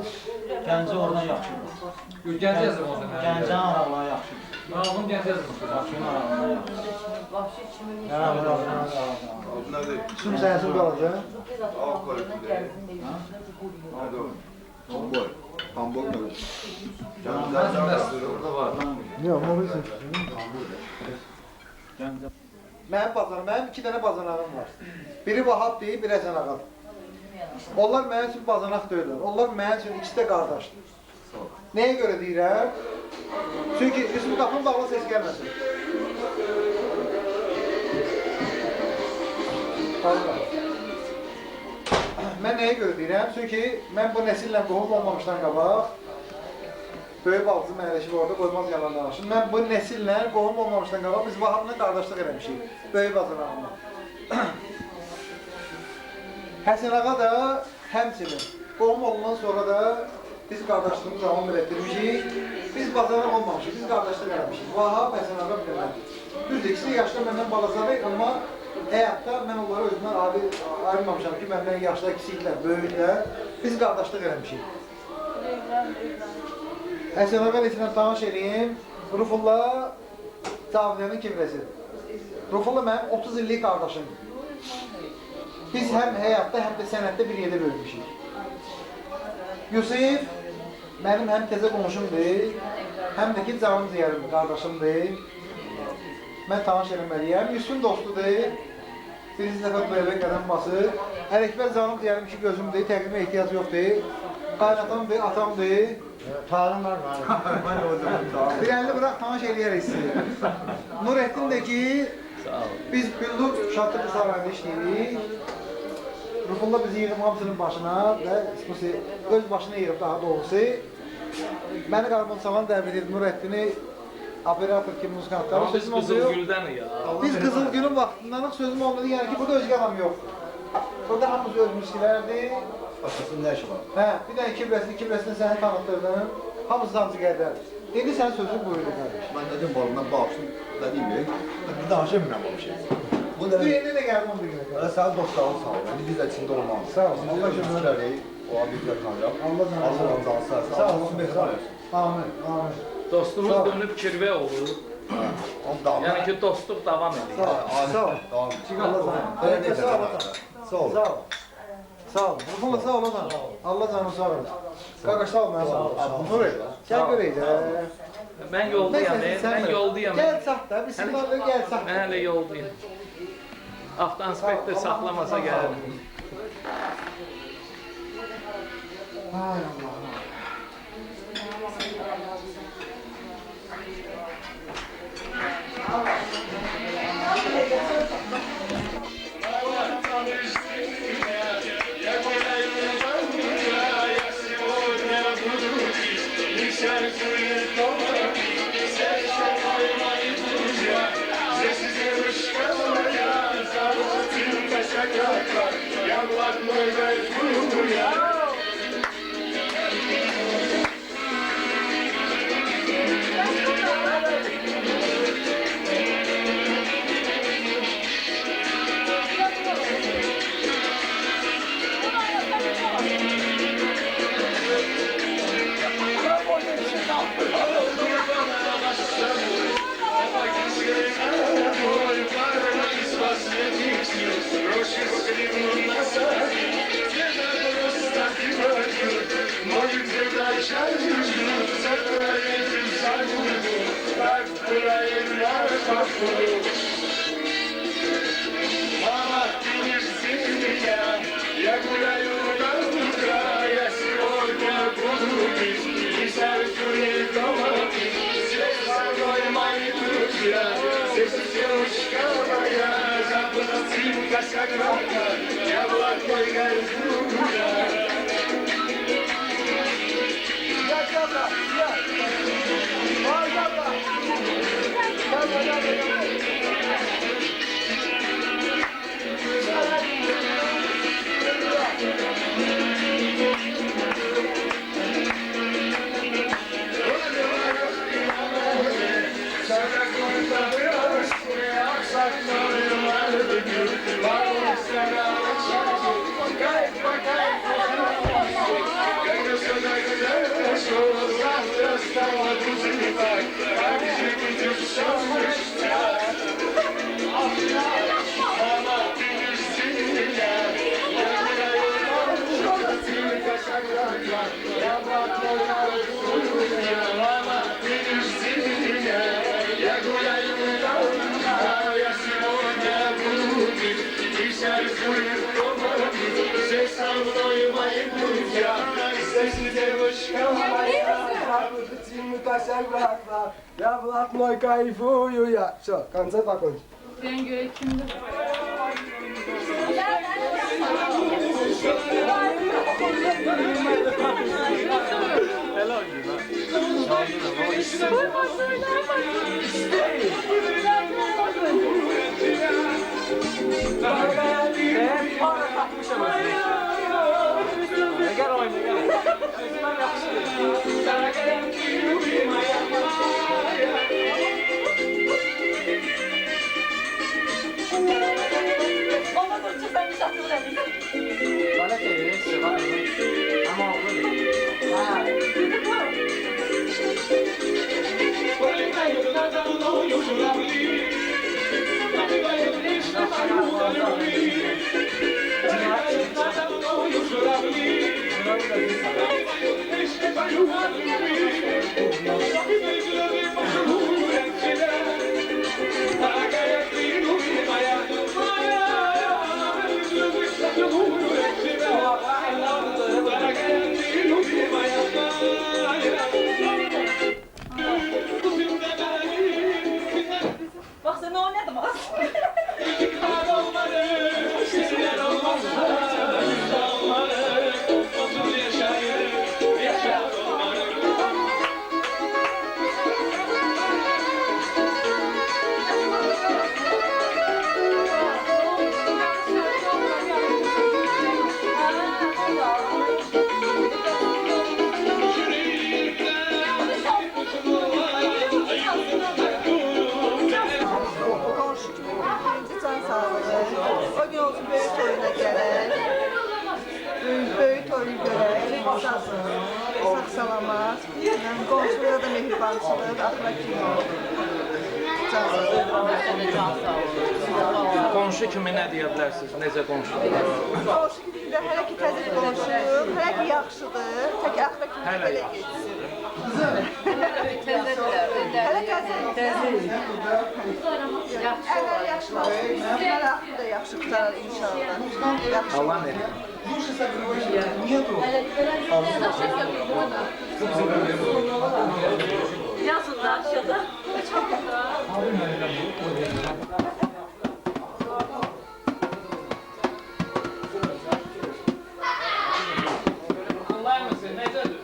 [SPEAKER 11] Gəncə oradan yaxşıdır.
[SPEAKER 8] Gəncə yazım olsun.
[SPEAKER 11] Gəncə aralar yaxşıdır.
[SPEAKER 8] Mən aldım Gəncə yazım.
[SPEAKER 11] Bakın aralar yaxşıdır.
[SPEAKER 5] Vahşi kimi
[SPEAKER 2] Süm sensin kalacak.
[SPEAKER 10] Pambol mu?
[SPEAKER 8] Orada var.
[SPEAKER 2] Yok, mobilsin.
[SPEAKER 11] Gəncə.
[SPEAKER 2] Mənim bazarım, mənim 2 dənə bazanağım var. Biri Vahab deyib, biri Həsən Ağa. Onlar mənim üçün bazanaq deyirlər. Onlar mənim üçün ikisi də qardaşdır. Nəyə görə deyirəm? Çünki Yusuf qapının bağlı ses gəlməsin. Mən nəyə görə deyirəm? Çünki mən bu nəsillə qohum olmamışdan qabaq böyük baldızı mənələşib orada qoymaz yalan danışın. Mən bu nəsillə qohum olmamışdan qabaq biz Vahabla qardaşlıq eləmişik. Böyük bazanağımla. Həsən Ağa da həmçinin qohum olundan sonra da biz qardaşlığımızı davam etdirmişik. Biz bazanaq olmamışıq, biz qardaşlıq eləmişik. Vahab, Həsən Ağa bir də mən. Düzdür, ikisi yaşda məndən balacadır, amma həyatda mən onları özümdən ayırmamışam ki, məndən yaşda kiçiklər, böyüklər. Biz qardaşlıq eləmişik. Həsən Ağa ilə tanış eləyim, Rufulla Cavidanın kimrəsidir. Rufulla mənim 30 illik qardaşımdır. Biz həm həyatda, həm də sənətdə bir yerdə bölmüşük. Yusif mənim həm təzə qonşumdur, həm də ki canım ciyərimdir, qardaşımdır. Mən tanış eləməliyəm. Yusufun dostudur. Birinci dəfə bu evə qədəm basır. Ələkbər canım ciyərim ki gözümdür, təqdimə ehtiyac yoxdur. Qaynatamdır, atamdır.
[SPEAKER 10] Tanrım var mı?
[SPEAKER 2] Bir əlli bıraq tanış eləyərik sizi. Nurettin də ki, biz Güllur Şatırlı sarayında işləyirik. Rufulla bizi yığım hamısının başına və öz başına yığıb daha doğrusu. Məni Qarmon Saman dəvət edib Nurettini operator kimi muzikantları
[SPEAKER 4] Biz
[SPEAKER 2] sözüm oldu yox.
[SPEAKER 4] Qızılgüldən ya.
[SPEAKER 2] Biz Qızılgülün vaxtından sözüm olmadı yəni ki, burada özgə adam yoxdur. Burada hamımız öz müskilərdir.
[SPEAKER 10] Başkasının ne işi var?
[SPEAKER 2] Hə, bir dənə kibrəsini səni tanıtdırdım. Hamısı dancı qədərdir. İndi sənin sözün buyurdu qardaş.
[SPEAKER 10] Ben dedim balından bağışın da değil mi? Bir daha şey mi ben bir şey? Bu da
[SPEAKER 2] Düyende de gəldim onu bir günə qədər.
[SPEAKER 10] sen dostlarım sağ ol. Yani biz de içinde olmamız.
[SPEAKER 2] Sağ ol.
[SPEAKER 10] Allah şükürler o abidler tanıyalım.
[SPEAKER 2] Allah
[SPEAKER 10] sağ ol. Sağ ol.
[SPEAKER 2] Amin. Amin.
[SPEAKER 4] Dostluğumuz dönüp kirvə olur. Yəni ki, dostluq davam edir.
[SPEAKER 2] Sağ ol. Sağ ol.
[SPEAKER 10] Tamam.
[SPEAKER 2] Allah canım.
[SPEAKER 10] Sağ ol. Sağ ol.
[SPEAKER 2] Sağ ol. Sağ ol. Ruhumla sağ ol Ozan. Allah canım sağ ol. Qardaş sağ ol mənə sağ ol. Nuri, gəl görək də.
[SPEAKER 4] Mən yoldayam, mən yoldayam.
[SPEAKER 2] Gəl sax da, bir siqnal gəl sax.
[SPEAKER 4] Mən hələ yoldayam. Avtoinspektor saxlamasa gəlir.
[SPEAKER 2] Ay Allah.
[SPEAKER 12] Я гуляю на утро, я
[SPEAKER 9] Ya bırak moy kayfuyu ya. Все, концерт закончен.
[SPEAKER 5] Ben göre kimde?
[SPEAKER 8] Gel oyna gel. Sözünden Bana çevirirse bak. Ama
[SPEAKER 3] Bak sen oynadın mı?
[SPEAKER 12] O gün olsun böyük toyuna gələk. Böyük toyu görək. Sağ-salamat. Qonşuya da mehribançılıq, axıra kimi.
[SPEAKER 4] Qonşu kimi nə deyə bilərsiniz? Necə qonşu?
[SPEAKER 12] Qonşu kimi də hələ ki təzə qonşuyuq, hələ ki yaxşıdır, tək axıra kimi
[SPEAKER 4] Hələ
[SPEAKER 12] belə
[SPEAKER 4] yaxşı.
[SPEAKER 12] getsin. Hələ təzə. Əgər yaxşı olsun, hələ axırı da yaxşı qutarar inşallah. Yaxşı.
[SPEAKER 4] Allah nə?
[SPEAKER 3] Yazın da aşağıda.
[SPEAKER 4] Kolay mısın? Necədir?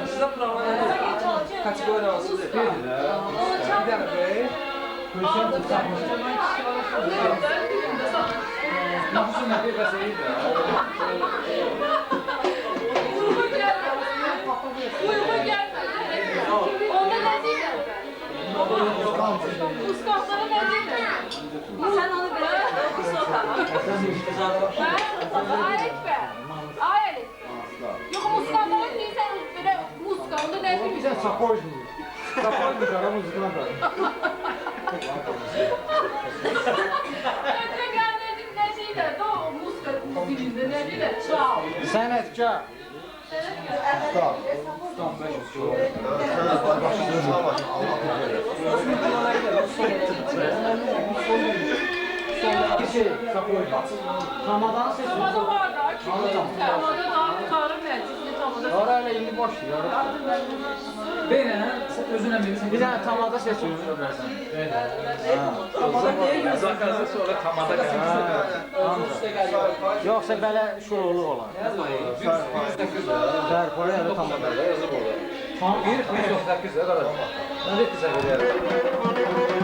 [SPEAKER 9] Sizə proqramda kateqoriya olsun deyə. Bir dənə bey. Görüşəm tutaqmış. Nüfusun nə qədər şeydir?
[SPEAKER 5] Uyuma gelmedi. Onda ne değil? Muskaflara ne değil? Sen onu ver. Alet ver. Alet. Yok muskaflara değilsen böyle muska. Onda ne değil?
[SPEAKER 9] Sən sapoysun. Sapoysun qara muzikana da.
[SPEAKER 5] Ötürü gelmedim ne şey de. O muska dilinde ne değil de. Çal.
[SPEAKER 9] Sənətkar.
[SPEAKER 2] Sağ ol.
[SPEAKER 9] Bir şey sapoysun. Ramadan sesi.
[SPEAKER 5] Tamada var da. Tamada da tarım meclisi tamada.
[SPEAKER 9] Orayla indi boş ya.
[SPEAKER 8] Beynən özünə bilirsən.
[SPEAKER 9] Bir dənə tamada seçiyoruz ölərsən.
[SPEAKER 4] Zakazı sonra tamada
[SPEAKER 9] Yoxsa belə şuurluq olan. Sərpoya ya da tamada.
[SPEAKER 8] Tam 1.8-də qardaş. Nə etdisə verər.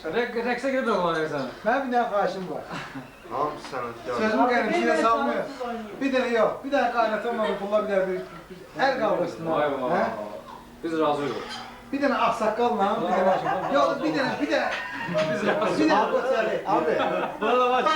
[SPEAKER 8] Rəqsə gedib oynayırsan.
[SPEAKER 10] Mənim bir dənə xahişim var.
[SPEAKER 2] Hamı sənətkar.
[SPEAKER 10] Sözümü qənim, şeyə salmıyor. Bir dənə yox, bir dənə qaynatamla pulla bir dənə bir əl qaldırsın.
[SPEAKER 8] Vay vay. Biz razıyıq.
[SPEAKER 10] Bir dənə ağsaqqalla, bir dənə yox, bir dənə.
[SPEAKER 8] Biz razıyıq.
[SPEAKER 10] Bir dənə qoçəli. Abi.
[SPEAKER 8] Valla baş.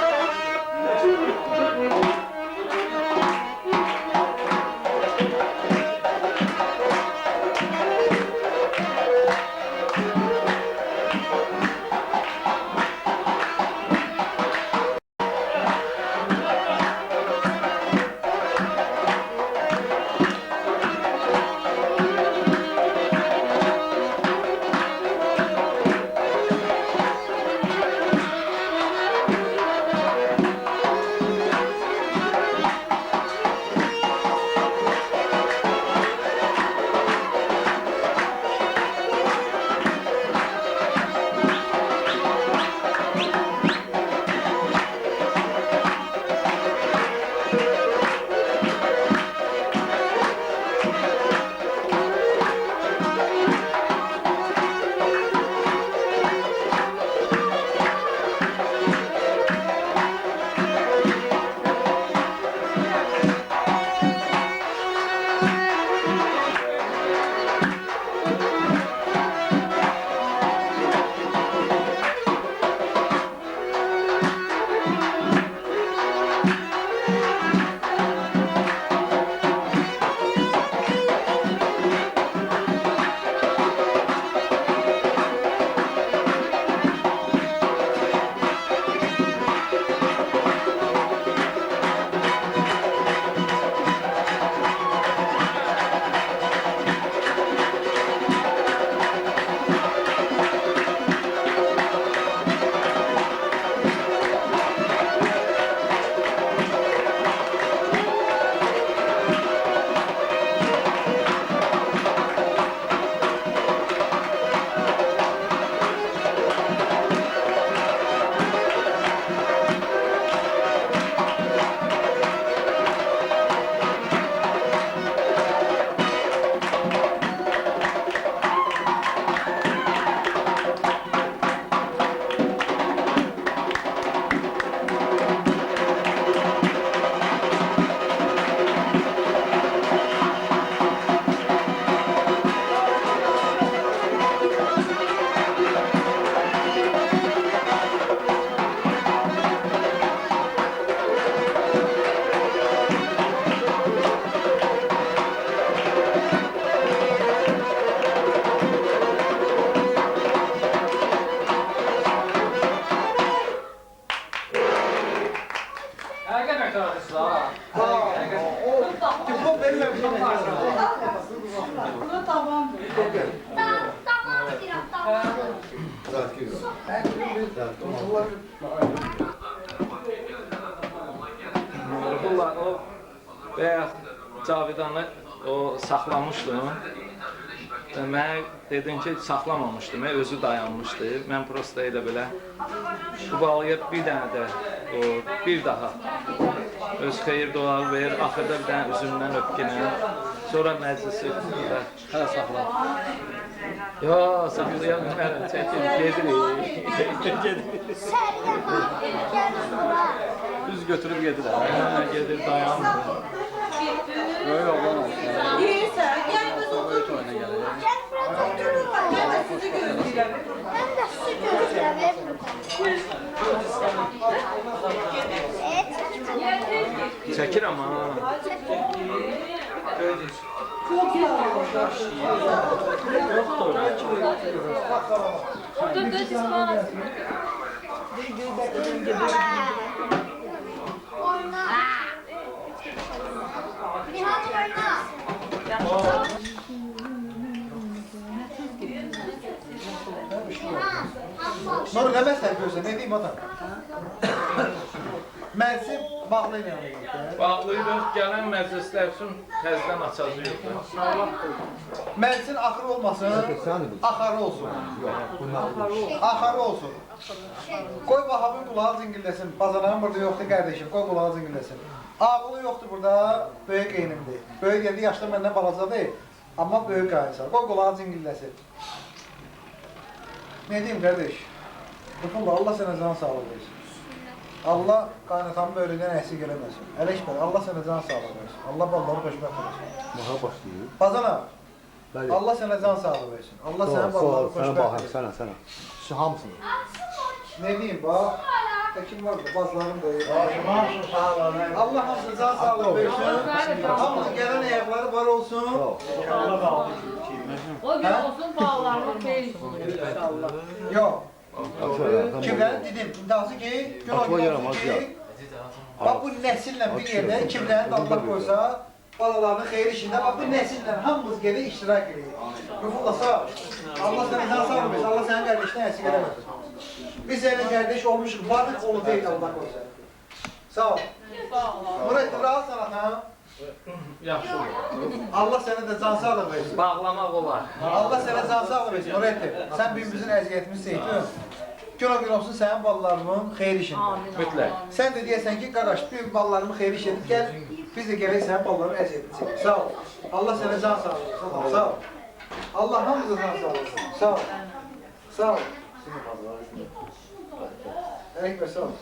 [SPEAKER 10] Diplom verilmemiş.
[SPEAKER 3] Buna tamamdır.
[SPEAKER 4] Nurullah o bayaq Cavidanı o saxlamışdım. Mən dedin ki, saxlamamışdım, özü dayanmışdı. Mən prosta elə belə bu balıya bir dənə də o bir daha öz xeyir duağı verir, axırda bir dənə üzümdən öpkünə, sonra məclisi hələ saxla. Yo, sakızıya bilmərəm, çəkil, gedirik. Düz götürüb gedir, gedir, dayanmır. Böyle olan olsun.
[SPEAKER 3] Yeyirsən, gəl biz oturur. Gəl sizi gözləyirəm.
[SPEAKER 7] Mən də sizi gözləyirəm.
[SPEAKER 4] Çəkir amma.
[SPEAKER 3] Çok
[SPEAKER 5] Orada da ispat.
[SPEAKER 7] Oyna. Nihat oyna.
[SPEAKER 10] Sonra nə məsələ görsən, nə deyim atan? Mənsi bağlı ilə yanılır.
[SPEAKER 4] Bağlıydıq, gələn məclislər üçün təzdən açacaqdır.
[SPEAKER 10] Mənsin axırı olmasın, axarı olsun. Axarı olsun. Qoy Vahabın qulağı zingilləsin. Bazarların burada yoxdur qardeşim, qoy qulağı zingilləsin. Ağılı yoxdur burada, böyük qeynimdir. Böyük geldi, yaşda məndən balacadır, amma böyük qaynısan. Qoy qulağı zingilləsin. Ne diyeyim kardeş?
[SPEAKER 2] Lütfullah, Allah sənə can sağlıq versin. Allah qaynatanın böyründən əksik eləməsin. Ələkbər, Allah sənə can sağlıq versin. Allah balları xoşbəxt eləsin.
[SPEAKER 10] Maha başlayır.
[SPEAKER 2] Bazana,
[SPEAKER 10] Bəli.
[SPEAKER 2] Allah sənə can sağlıq versin. Allah sənin balları xoşbəxt eləsin.
[SPEAKER 10] Sənə. Şu hamısını.
[SPEAKER 2] Ne diyeyim bak, kim var da bazılarım da Allah hamısını can sağlık versin. Hamısının gelen ayakları var olsun.
[SPEAKER 5] O gün olsun bağlarını xeyir.
[SPEAKER 2] Yok. Kimlerin dedim, iddiası ki, gün o gün olsun ki, bak bu nesille bir yerde kimlerin Allah koysa, balalarının xeyir işinde, bak bu nesille hamımız gelip iştirak ediyor. Rüfullah sağ ol. Allah seni can sağlık versin. Allah senin kardeşine eksik eləməsin. Biz senin kardeş olmuşuz, varlık onu değil Allah koysa. Sağ ol. Murat, rahat sana ha.
[SPEAKER 4] Yaxşı olur.
[SPEAKER 2] Allah sənə də can sağlıq versin.
[SPEAKER 4] Bağlamaq olar.
[SPEAKER 2] Allah sənə can sağlıq versin. Murattir, sən birimizin əziyyətimiz seytin. Gün o gün olsun sənin balalarımın xeyir işində.
[SPEAKER 4] Mütləq.
[SPEAKER 2] Sən də deyəsən ki, qaqaş, bir balalarımın xeyir işi edib gəl, biz də gələk sənin balaların əziyyətini çəkək. Sağ ol. Allah sənə can sağlıq versin. Sağ ol. Allah hamımıza can sağlıq versin. Sağ ol. Sağ ol. Əleyhbə sağ ol.